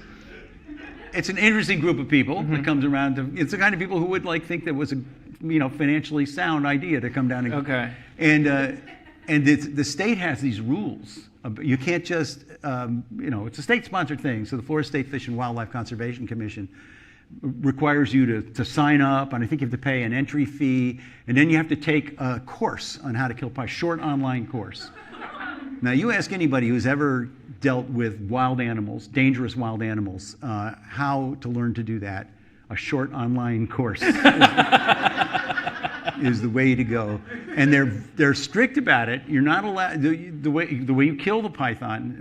an interesting group of people that comes around. It's the kind of people who would think that was a financially sound idea to come down and okay. And the state has these rules. You can't just it's a state-sponsored thing. So the Florida State Fish and Wildlife Conservation Commission requires you to sign up, and I think you have to pay an entry fee, and then you have to take a course on how to kill pythons, short online course. Now you ask anybody who's ever dealt with wild animals, dangerous wild animals, how to learn to do that. A short online course is the way to go, and they're strict about it. You're not allowed the way you kill the python.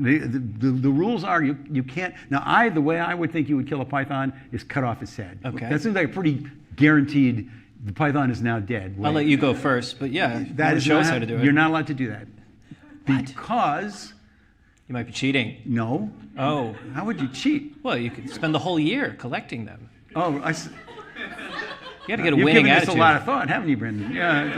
The rules are you can't. Now the way I would think you would kill a python is cut off its head. Okay, that seems like a pretty guaranteed. The python is now dead. I'll let you go first, but yeah, that show us how to do it. You're not allowed to do that because you might be cheating. No. Oh, how would you cheat? Well, you could spend the whole year collecting them. Oh, you got to get a You've winning given attitude. this a lot of thought, haven't you, Brendan? Yeah.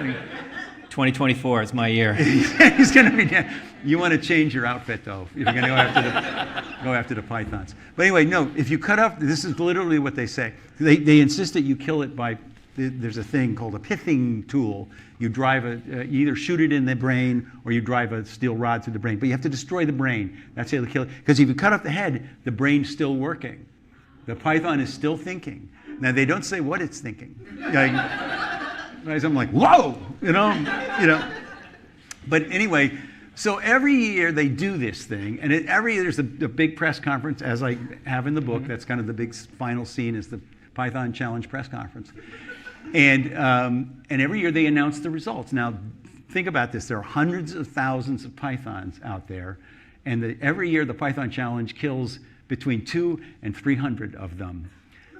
2024 is my year. He's going to be dead. You want to change your outfit, though, if you're going to go after the pythons. But anyway, no. If you cut off, this is literally what they say. They insist that you kill it by. There's a thing called a pithing tool. You you either shoot it in the brain or you drive a steel rod through the brain. But you have to destroy the brain. That's how you kill it. Because if you cut off the head, the brain's still working. The python is still thinking. Now they don't say what it's thinking. I'm like, whoa, But anyway, so every year they do this thing, and every year there's a big press conference, as I have in the book. That's kind of the big final scene is the Python Challenge press conference, and every year they announce the results. Now, think about this: there are hundreds of thousands of pythons out there, and every year the Python Challenge kills between 200 and 300 of them.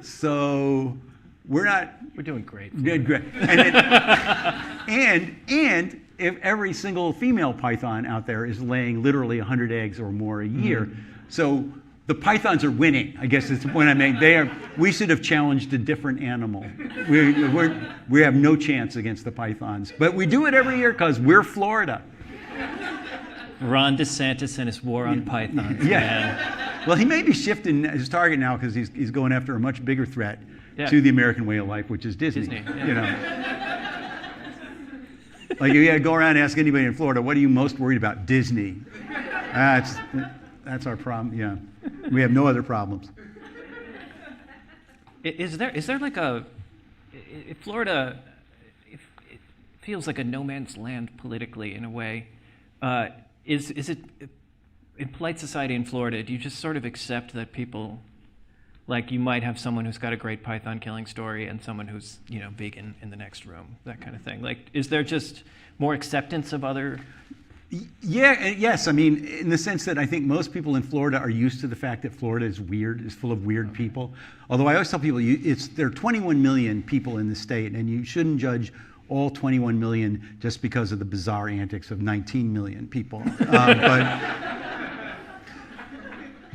So we're doing great. Great. And if every single female python out there is laying literally 100 eggs or more a year, so the pythons are winning. I guess that's the point I made. We should have challenged a different animal. We have no chance against the pythons, but we do it every year because we're Florida. Ron DeSantis and his war on pythons. Yeah. Man. Well, he may be shifting his target now because he's going after a much bigger threat to the American way of life, which is Disney. Yeah. Like you gotta go around and ask anybody in Florida, what are you most worried about? Disney. That's our problem. Yeah, we have no other problems. Is there like Florida? It feels like a no man's land politically in a way. Is it in polite society in Florida, do you just sort of accept that people, like you might have someone who's got a great python killing story and someone who's, vegan in the next room, that kind of thing? Like, is there just more acceptance of other? Yeah, yes. I mean, in the sense that I think most people in Florida are used to the fact that Florida is weird, is full of weird people. Although I always tell people, there are 21 million people in the state, and you shouldn't judge all 21 million just because of the bizarre antics of 19 million people.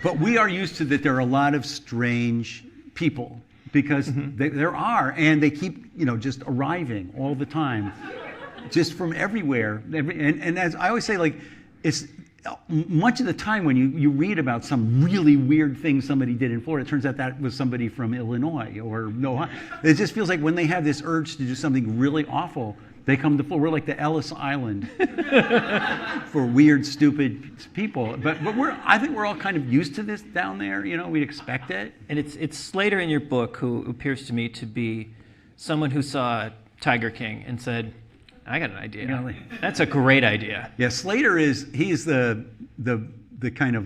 But we are used to that there are a lot of strange people, because there are, and they keep, just arriving all the time, just from everywhere. And as I always say, like, it's much of the time when you read about some really weird thing somebody did in Florida, it turns out that was somebody from Illinois or Ohio. It just feels like when they have this urge to do something really awful, they come to Florida. We're like the Ellis Island for weird, stupid people. But I think we're all kind of used to this down there. We expect it. And it's Slater in your book who appears to me to be someone who saw Tiger King and said, I got an idea. That's a great idea. Yeah, Slater he's the kind of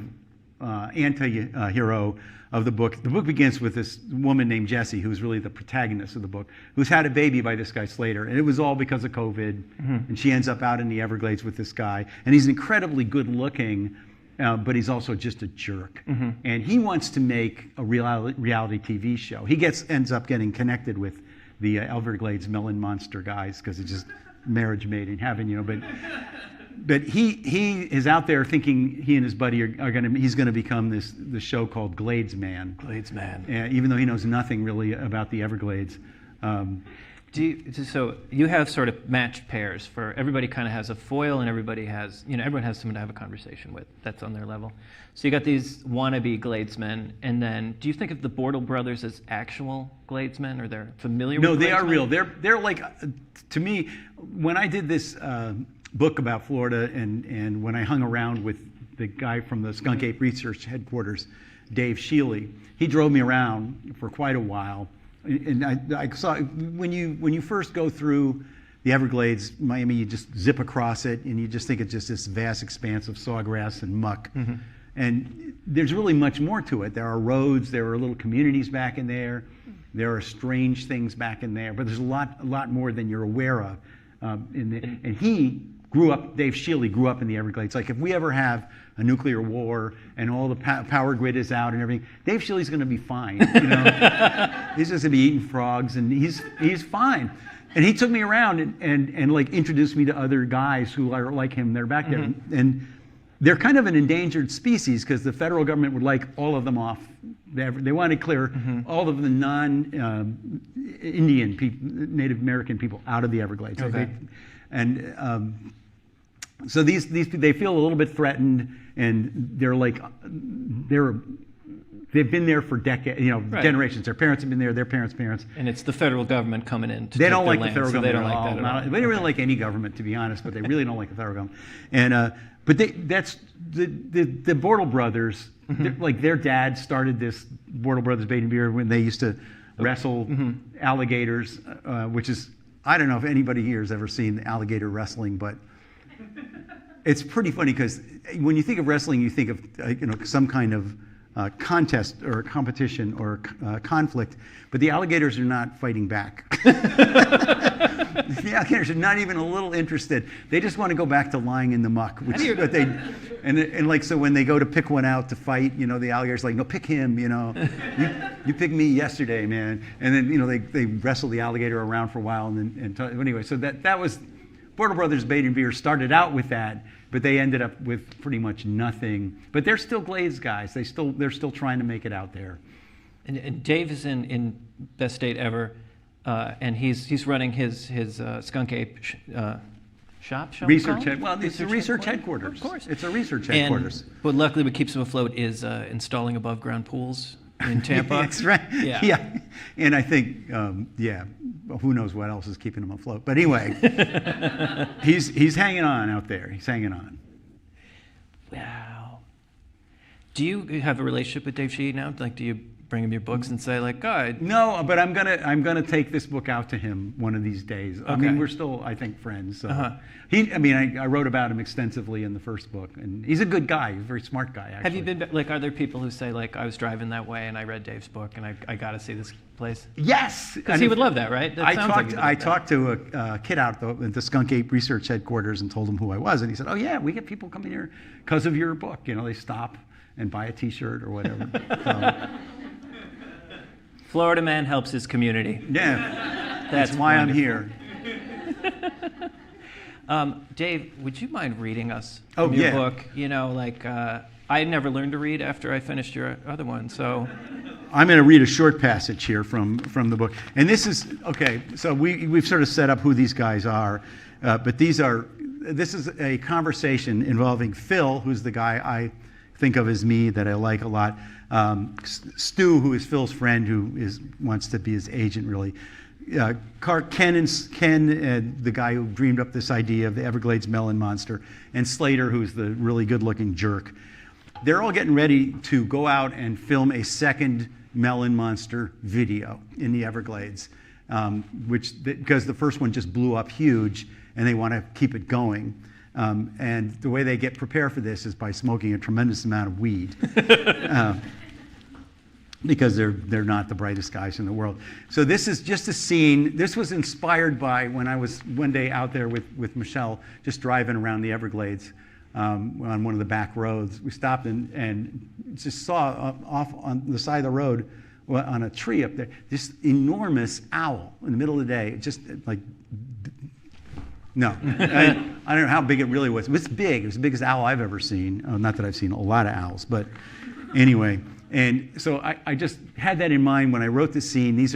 anti-hero of the book. The book begins with this woman named Jessie, who's really the protagonist of the book, who's had a baby by this guy Slater, and it was all because of COVID. And she ends up out in the Everglades with this guy, and he's incredibly good looking, but he's also just a jerk. And he wants to make a reality TV show. He ends up getting connected with the Everglades melon monster guys because it's just marriage made in heaven, but he is out there thinking he and his buddy he's gonna become this show called Glades Man. Glades Man. Even though he knows nothing really about the Everglades. So you have sort of matched pairs for everybody. Kind of has a foil, and everybody has, everyone has someone to have a conversation with that's on their level. So you got these wannabe Gladesmen, and then do you think of the Bortle brothers as actual Gladesmen, or they're familiar with? No, they are Gladesmen? real. They're like, to me, when I did this book about Florida, and when I hung around with the guy from the Skunk Ape Research Headquarters, Dave Shealy, he drove me around for quite a while. And I saw, when you first go through the Everglades, Miami, you just zip across it, and you just think it's just this vast expanse of sawgrass and muck. And there's really much more to it. There are roads, there are little communities back in there, there are strange things back in there, but there's a lot more than you're aware of. And he grew up, Dave Shealy grew up in the Everglades. Like, if we ever have a nuclear war and all the power grid is out and everything, Dave Shealy's going to be fine. He's just going to be eating frogs, and he's fine. And he took me around and like introduced me to other guys who are like him. They're back there, and they're kind of an endangered species because the federal government would like all of them off. They wanted to clear all of the non-Indian people, Native American people out of the Everglades. Okay. So these they feel a little bit threatened, and they've been there for decades, generations. Their parents have been there, their parents' parents. And it's the federal government coming in to They take don't their like the land, federal so government they don't at like all. that at all. They don't really like any government, to be honest, but they really don't like the federal government. And but that's the Bortle brothers. Like, their dad started this Bortle Brothers Bait and Beer when they used to wrestle alligators, which is, I don't know if anybody here has ever seen alligator wrestling, but it's pretty funny because when you think of wrestling, you think of some kind of contest or competition or conflict, but the alligators are not fighting back. The alligators are not even a little interested. They just want to go back to lying in the muck, which is what they. And like, so when they go to pick one out to fight, the alligator's like, no, pick him. You picked me yesterday, man. And then they wrestle the alligator around for a while, anyway. So that was Bortle Brothers Bait and Beer started out with that, but they ended up with pretty much nothing. But they're still Glades guys. They're still trying to make it out there. And Dave is in Best State Ever, and he's running his Skunk Ape shop. Research it's a research headquarters. Of course, it's a research headquarters. But luckily, what keeps him afloat is installing above ground pools in Tampa. That's right. Yeah. And I think who knows what else is keeping him afloat. But anyway, he's hanging on out there. He's hanging on. Wow. Do you have a relationship with Dave Shealy now? Like, do you bring him your books and say like, God. No, but I'm gonna take this book out to him one of these days. I mean, Okay. we're still, I think, friends. So. Uh-huh. I wrote about him extensively in the first book, and he's a good guy. He's a very smart guy, actually. Have you been like? Are there people who say like, I was driving that way and I read Dave's book and I got to see this place? Yes, Because he would love that, right? That sounds like he would love I that. talked to a kid out at the Skunk Ape Research Headquarters and told him who I was, and he said, "Oh yeah, we get people coming here because of your book. You know, they stop and buy a T-shirt or whatever." So, Florida man helps his community. yeah, That's why wonderful. I'm here. Dave, would you mind reading us Oh, from your yeah. book? You know, like I never learned to read after I finished your other one, so I'm going to read a short passage here from the book. And this is, okay, so we've sort of set up who these guys are, but this is a conversation involving Phil, who's the guy I think of as me that I like a lot, Stu, who is Phil's friend, who wants to be his agent, really. Ken, the guy who dreamed up this idea of the Everglades melon monster, and Slater, who's the really good-looking jerk. They're all getting ready to go out and film a second melon monster video in the Everglades, because the first one just blew up huge, and they want to keep it going. And the way they get prepared for this is by smoking a tremendous amount of weed. Because they're not the brightest guys in the world. So this is just a scene. This was inspired by when I was one day out there with Michelle, just driving around the Everglades on one of the back roads. We stopped and just saw off on the side of the road, on a tree up there, this enormous owl in the middle of the day. Just like, no, I don't know how big it really was. It was big. It was the biggest owl I've ever seen. Not that I've seen a lot of owls, but anyway. And so I just had that in mind when I wrote this scene. This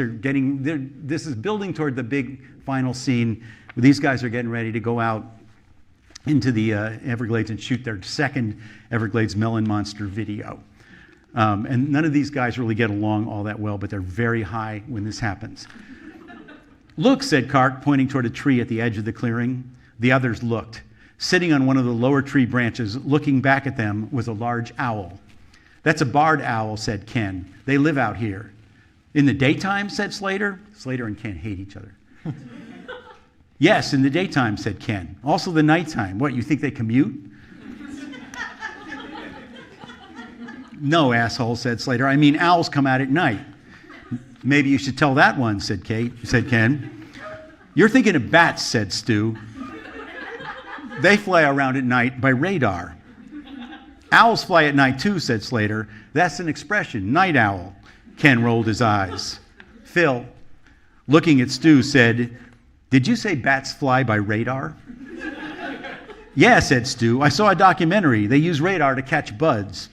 is building toward the big final scene where these guys are getting ready to go out into the Everglades and shoot their second Everglades melon monster video. And none of these guys really get along all that well, but they're very high when this happens. Look, said Clark, pointing toward a tree at the edge of the clearing. The others looked. Sitting on one of the lower tree branches, looking back at them, was a large owl. That's a barred owl, said Ken. They live out here. In the daytime, said Slater. Slater and Ken hate each other. Yes, in the daytime, said Ken. Also the nighttime. What, you think they commute? No, asshole, said Slater. I mean, owls come out at night. Maybe you should tell that one, said Ken. You're thinking of bats, said Stu. They fly around at night by radar. Owls fly at night too, said Slater. That's an expression, night owl. Ken rolled his eyes. Phil, looking at Stu, said, did you say bats fly by radar? Yeah, said Stu. I saw a documentary. They use radar to catch bugs.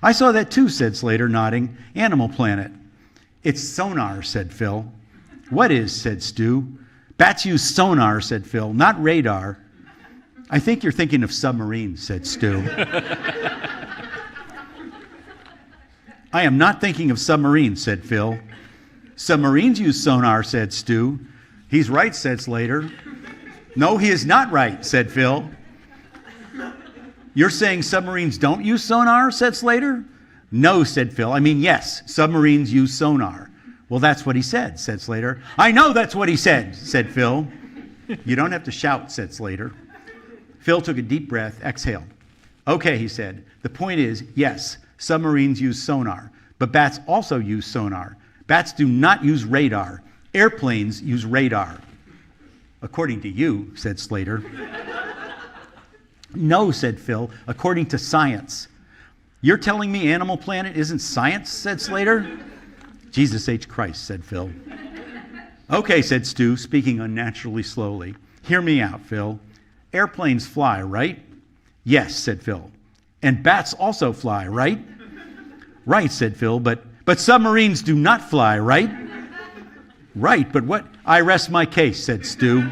I saw that too, said Slater, nodding. Animal Planet. It's sonar, said Phil. What is, said Stu. Bats use sonar, said Phil, not radar. I think you're thinking of submarines, said Stu. I am not thinking of submarines, said Phil. Submarines use sonar, said Stu. He's right, said Slater. No, he is not right, said Phil. You're saying submarines don't use sonar, said Slater. No, said Phil. I mean, yes, submarines use sonar. Well, that's what he said Slater. I know that's what he said Phil. You don't have to shout, said Slater. Phil took a deep breath, exhaled. Okay, he said. The point is, yes, submarines use sonar, but bats also use sonar. Bats do not use radar. Airplanes use radar. According to you, said Slater. No, said Phil, according to science. You're telling me Animal Planet isn't science, said Slater. Jesus H. Christ, said Phil. Okay, said Stu, speaking unnaturally slowly. Hear me out, Phil. Airplanes fly, right? Yes, said Phil. And bats also fly, right? Right, said Phil, but submarines do not fly, right? Right, but what? I rest my case, said Stu.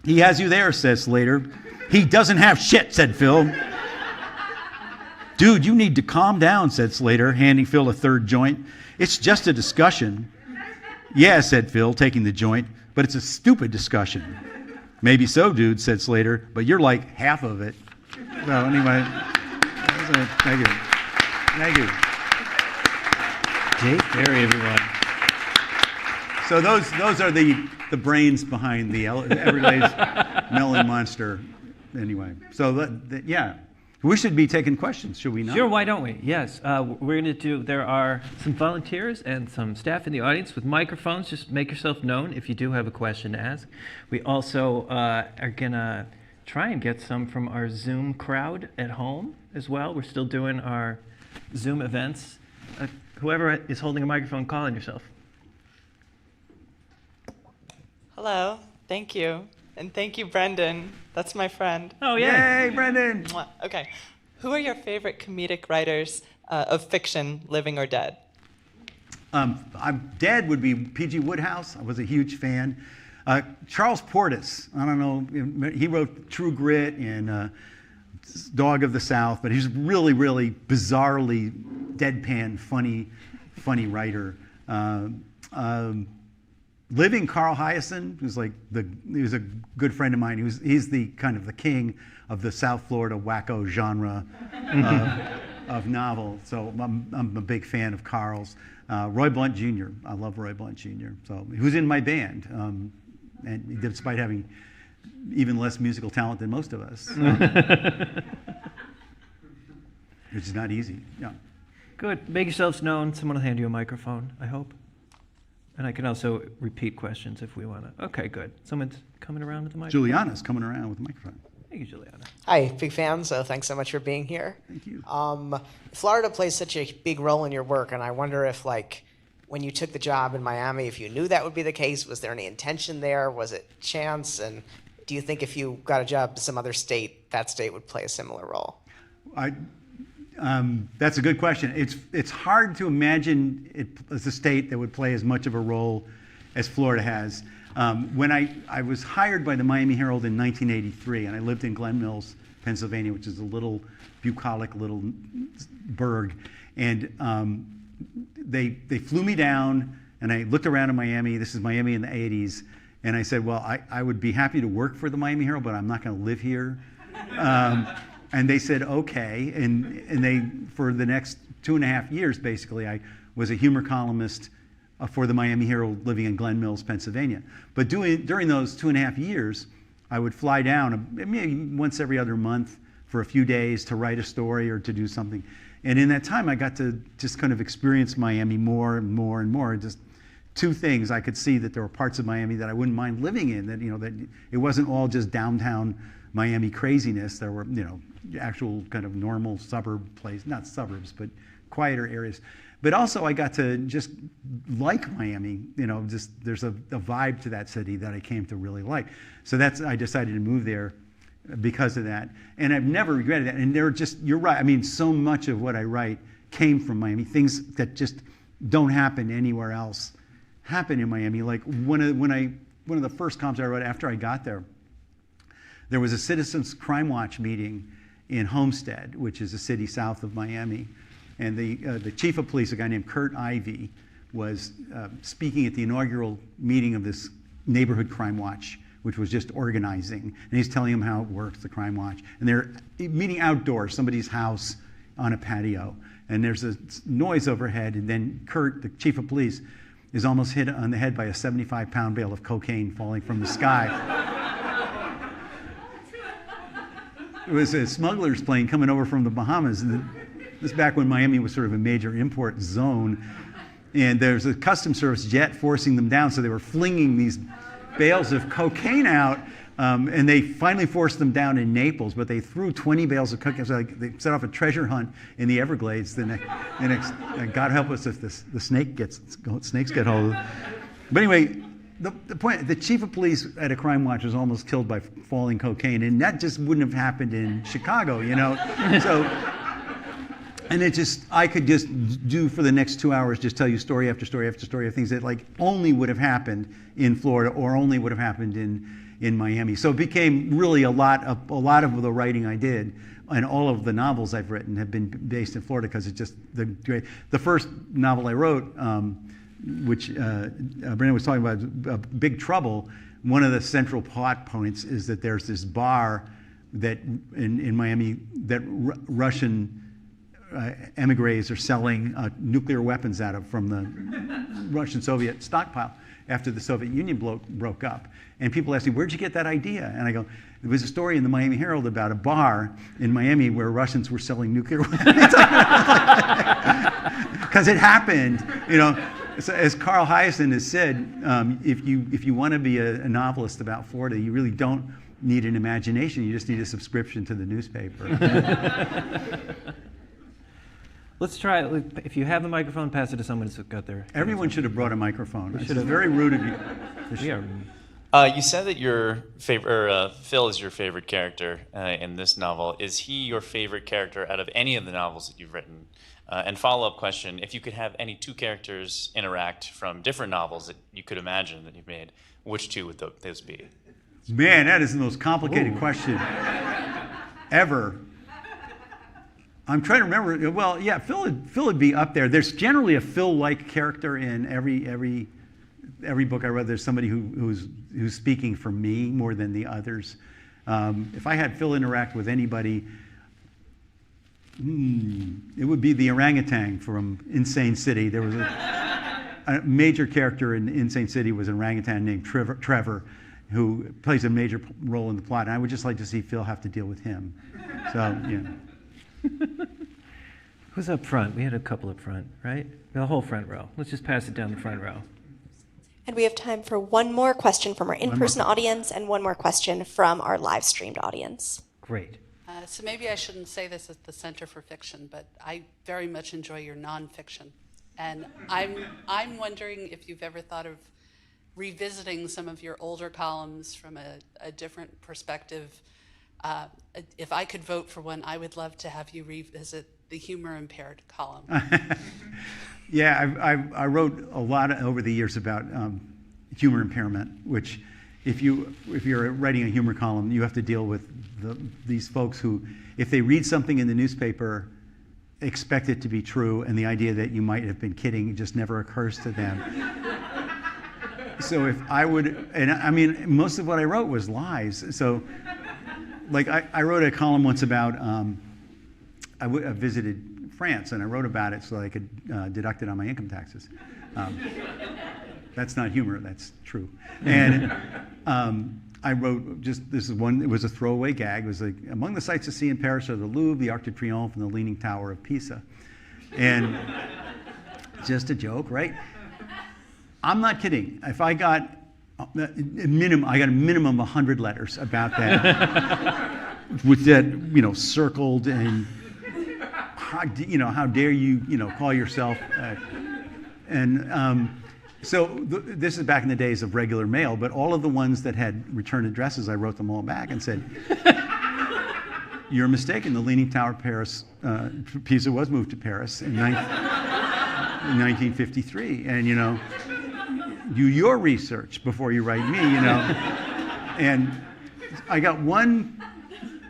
He has you there, says Slater. He doesn't have shit, said Phil. Dude, you need to calm down, said Slater, handing Phil a third joint. It's just a discussion. Yeah, said Phil, taking the joint, but it's a stupid discussion. Maybe so, dude, said Slater, but you're like half of it. So anyway, thank you. Thank you. Dave Barry, everyone. So those are the brains behind the Everglades Melon Monster. Anyway, so yeah, we should be taking questions, should we not? Sure, why don't we? Yes, we're going to do, there are some volunteers and some staff in the audience with microphones. Just make yourself known if you do have a question to ask. We also are going to try and get some from our Zoom crowd at home as well. We're still doing our Zoom events. Whoever is holding a microphone, call on yourself. Hello, thank you. And thank you, Brendan. That's my friend. Oh, yeah. Yay, Brendan! Mwah. Okay. Who are your favorite comedic writers of fiction, living or dead? I'm dead would be P.G. Wodehouse. I was a huge fan. Charles Portis. I don't know. He wrote True Grit and Dog of the South, but he's really, really bizarrely deadpan, funny writer. Living Carl Hyacin, who's he was a good friend of mine. He's the kind of the king of the South Florida wacko genre of novel. So I'm a big fan of Carl's. Roy Blunt Jr. I love Roy Blunt Jr. So who's in my band, and despite having even less musical talent than most of us, which is not easy. Yeah. Good. Make yourselves known. Someone will hand you a microphone, I hope. And I can also repeat questions if we want to. Okay, good. Someone's coming around with the microphone. Juliana's coming around with the microphone. Thank you, Juliana. Hi, big fan, so thanks so much for being here. Thank you. Florida plays such a big role in your work, and I wonder if, when you took the job in Miami, if you knew that would be the case, was there any intention there? Was it chance? And do you think if you got a job in some other state, that state would play a similar role? That's a good question. It's hard to imagine it as a state that would play as much of a role as Florida has. When I was hired by the Miami Herald in 1983, and I lived in Glen Mills, Pennsylvania, which is a little bucolic little burg, and they flew me down, and I looked around in Miami. This is Miami in the 80s, and I said, well, I would be happy to work for the Miami Herald, but I'm not going to live here. And they said, okay. And they, for the next 2.5 years, basically, I was a humor columnist for the Miami Herald living in Glen Mills, Pennsylvania. But during those 2.5 years, I would fly down maybe once every other month for a few days to write a story or to do something. And in that time, I got to just kind of experience Miami more and more and more. Just two things. I could see that there were parts of Miami that I wouldn't mind living in, that, that it wasn't all just downtown Miami craziness. There were, actual kind of normal suburb place, not suburbs, but quieter areas. But also I got to just like Miami, just there's a vibe to that city that I came to really like. So I decided to move there because of that. And I've never regretted that. And you're right. I mean, so much of what I write came from Miami. Things that just don't happen anywhere else happen in Miami. Like one of the first columns I wrote after I got there, there was a Citizens Crime Watch meeting in Homestead, which is a city south of Miami. And the chief of police, a guy named Kurt Ivey, was speaking at the inaugural meeting of this neighborhood crime watch, which was just organizing. And he's telling them how it works, the crime watch. And they're meeting outdoors, somebody's house on a patio. And there's a noise overhead, and then Kurt, the chief of police, is almost hit on the head by a 75-pound bale of cocaine falling from the sky. It was a smuggler's plane coming over from the Bahamas. And this is back when Miami was sort of a major import zone. And there's a Customs Service jet forcing them down, so they were flinging these bales of cocaine out. And they finally forced them down in Naples, but they threw 20 bales of cocaine. So they set off a treasure hunt in the Everglades. God help us if the snakes get hold of it. But anyway, the point, the chief of police at a crime watch was almost killed by falling cocaine, and that just wouldn't have happened in Chicago, So, and I could just do for the next 2 hours, just tell you story after story after story of things that only would have happened in Florida or only would have happened in Miami. So it became really a lot of the writing I did and all of the novels I've written have been based in Florida because it's just the first novel I wrote, which Brandon was talking about, Big Trouble. One of the central plot points is that there's this bar that in Miami that Russian emigres are selling nuclear weapons out of from the Russian-Soviet stockpile after the Soviet Union broke up. And people ask me, where'd you get that idea? And I go, there was a story in the Miami Herald about a bar in Miami where Russians were selling nuclear weapons. Because it happened, you know. So as Carl Hiaasen has said, if you want to be a novelist about Florida, you really don't need an imagination. You just need a subscription to the newspaper. Let's try it. If you have the microphone, pass it to someone who's got their... Everyone should have brought a microphone. It's very rude of you. We are... You said that your favorite, Phil is your favorite character in this novel. Is he your favorite character out of any of the novels that you've written? And follow-up question, if you could have any two characters interact from different novels that you could imagine that you've made, which two would those be? Man, that is the most complicated question ever. I'm trying to remember. Well, yeah, Phil would be up there. There's generally a Phil-like character in every book I read. There's somebody who's speaking for me more than the others. If I had Phil interact with anybody, it would be the orangutan from Insane City. There was a major character in Insane City was an orangutan named Trevor, who plays a major role in the plot. And I would just like to see Phil have to deal with him. So, yeah. Who's up front? We had a couple up front, right? The whole front row. Let's just pass it down the front row. And we have time for one more question from our in-person audience and one more question from our live-streamed audience. Great. So maybe I shouldn't say this at the Center for Fiction, but I very much enjoy your nonfiction. And I'm wondering if you've ever thought of revisiting some of your older columns from a different perspective. If I could vote for one, I would love to have you revisit the humor impaired column. Yeah, I wrote a lot over the years about humor impairment, which if you're writing a humor column, you have to deal with these folks who, if they read something in the newspaper, expect it to be true, and the idea that you might have been kidding just never occurs to them. So if I would, and I mean, most of what I wrote was lies. So, like I wrote a column once about, I visited France, and I wrote about it so I could deduct it on my income taxes. That's not humor, that's true. And I wrote just, this is one, it was a throwaway gag. It was like, among the sights to see in Paris are the Louvre, the Arc de Triomphe, and the Leaning Tower of Pisa. And just a joke, right? I'm not kidding. If I got a minimum of 100 letters about that, with that, you know, circled and, how dare you, call yourself, so this is back in the days of regular mail, but all of the ones that had return addresses, I wrote them all back and said, you're mistaken. The Leaning Tower of Paris, Pisa was moved to Paris in 1953. And, do your research before you write me, And I got one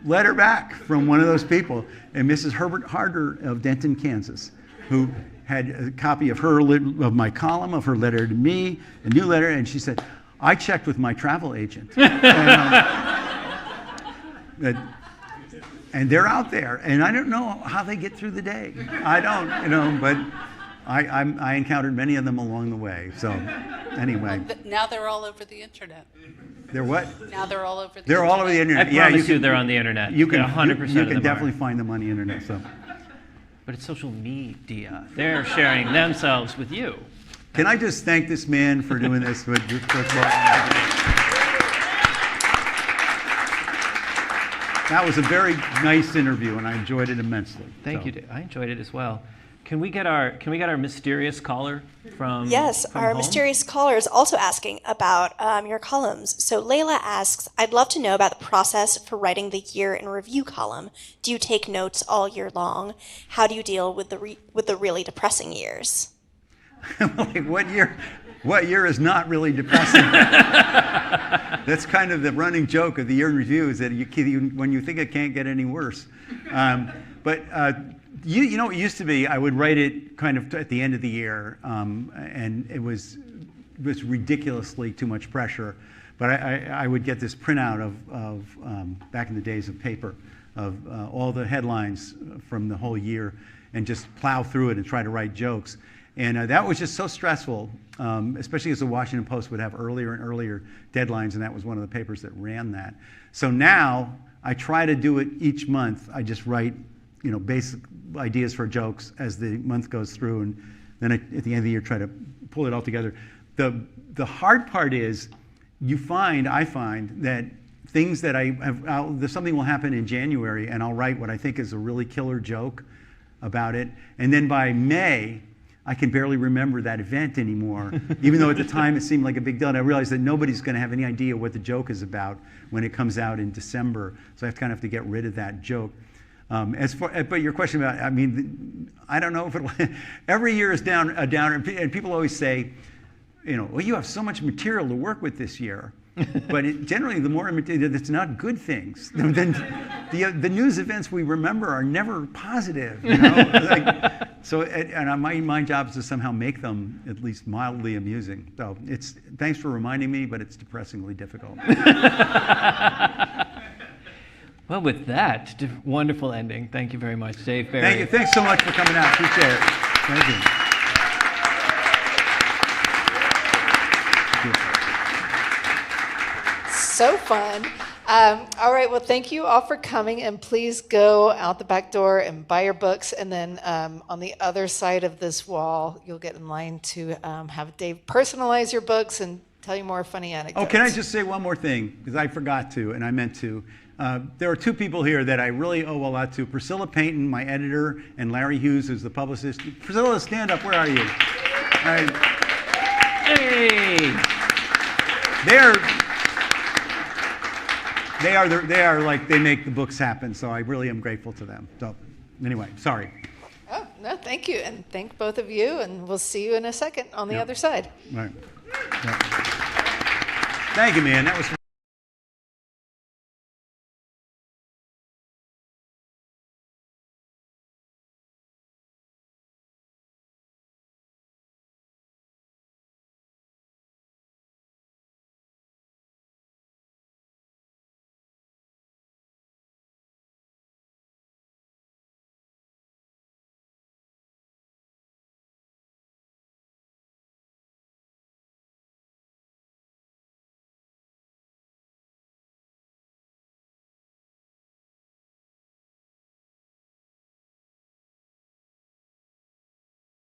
letter back from one of those people, and Mrs. Herbert Harder of Denton, Kansas, who had a copy of of my column, of her letter to me, a new letter, and she said, I checked with my travel agent. And they're out there, and I don't know how they get through the day. I don't, but I encountered many of them along the way. So anyway. Well, now they're all over the internet. They're what? Now they're all over the internet. They're all over the internet. I promise you they're on the internet. You can 100% You can definitely find them on the internet. So. But it's social media. They're sharing themselves with you. Can I just thank this man for doing this? That was a very nice interview, and I enjoyed it immensely. Thank you. I enjoyed it as well. Can we get our mysterious caller from? Yes, from our home? mysterious caller is also asking about your columns. So Layla asks, I'd love to know about the process for writing the year in review column. Do you take notes all year long? How do you deal with the really depressing years? Like what year is not really depressing? That's kind of the running joke of the year in review, is that when you think it can't get any worse. You know, it used to be I would write it kind of at the end of the year, and it was ridiculously too much pressure. But I would get this printout of back in the days of paper, of all the headlines from the whole year, and just plow through it and try to write jokes. And that was just so stressful, especially as the Washington Post would have earlier and earlier deadlines, and that was one of the papers that ran that. So now I try to do it each month. I just write, basic ideas for jokes as the month goes through, and then at the end of the year try to pull it all together. The hard part is I find that things that there's something will happen in January, and I'll write what I think is a really killer joke about it, and then by May, I can barely remember that event anymore, even though at the time it seemed like a big deal. And I realized that nobody's going to have any idea what the joke is about when it comes out in December. So I kind of have to get rid of that joke. But your question about, I don't know if every year is down, and people always say, well, you have so much material to work with this year. But generally, the more material, it's not good things. Then the news events we remember are never positive. My job is to somehow make them at least mildly amusing. So thanks for reminding me, but it's depressingly difficult. Well, with that, wonderful ending. Thank you very much, Dave Barry. Thank you. Thanks so much for coming out. Appreciate it. Thank you. So fun. All right, well, thank you all for coming, and please go out the back door and buy your books, and then on the other side of this wall, you'll get in line to have Dave personalize your books and tell you more funny anecdotes. Oh, can I just say one more thing? Because I forgot to, and I meant to. There are two people here that I really owe a lot to. Priscilla Payton, my editor, and Larry Hughes, who's the publicist. Priscilla, stand up. Where are you? All right. Hey! They make the books happen, so I really am grateful to them. So anyway, sorry. Oh, no, thank you, and thank both of you, and we'll see you in a second on the other side. All right. Yeah. Thank you, man. That was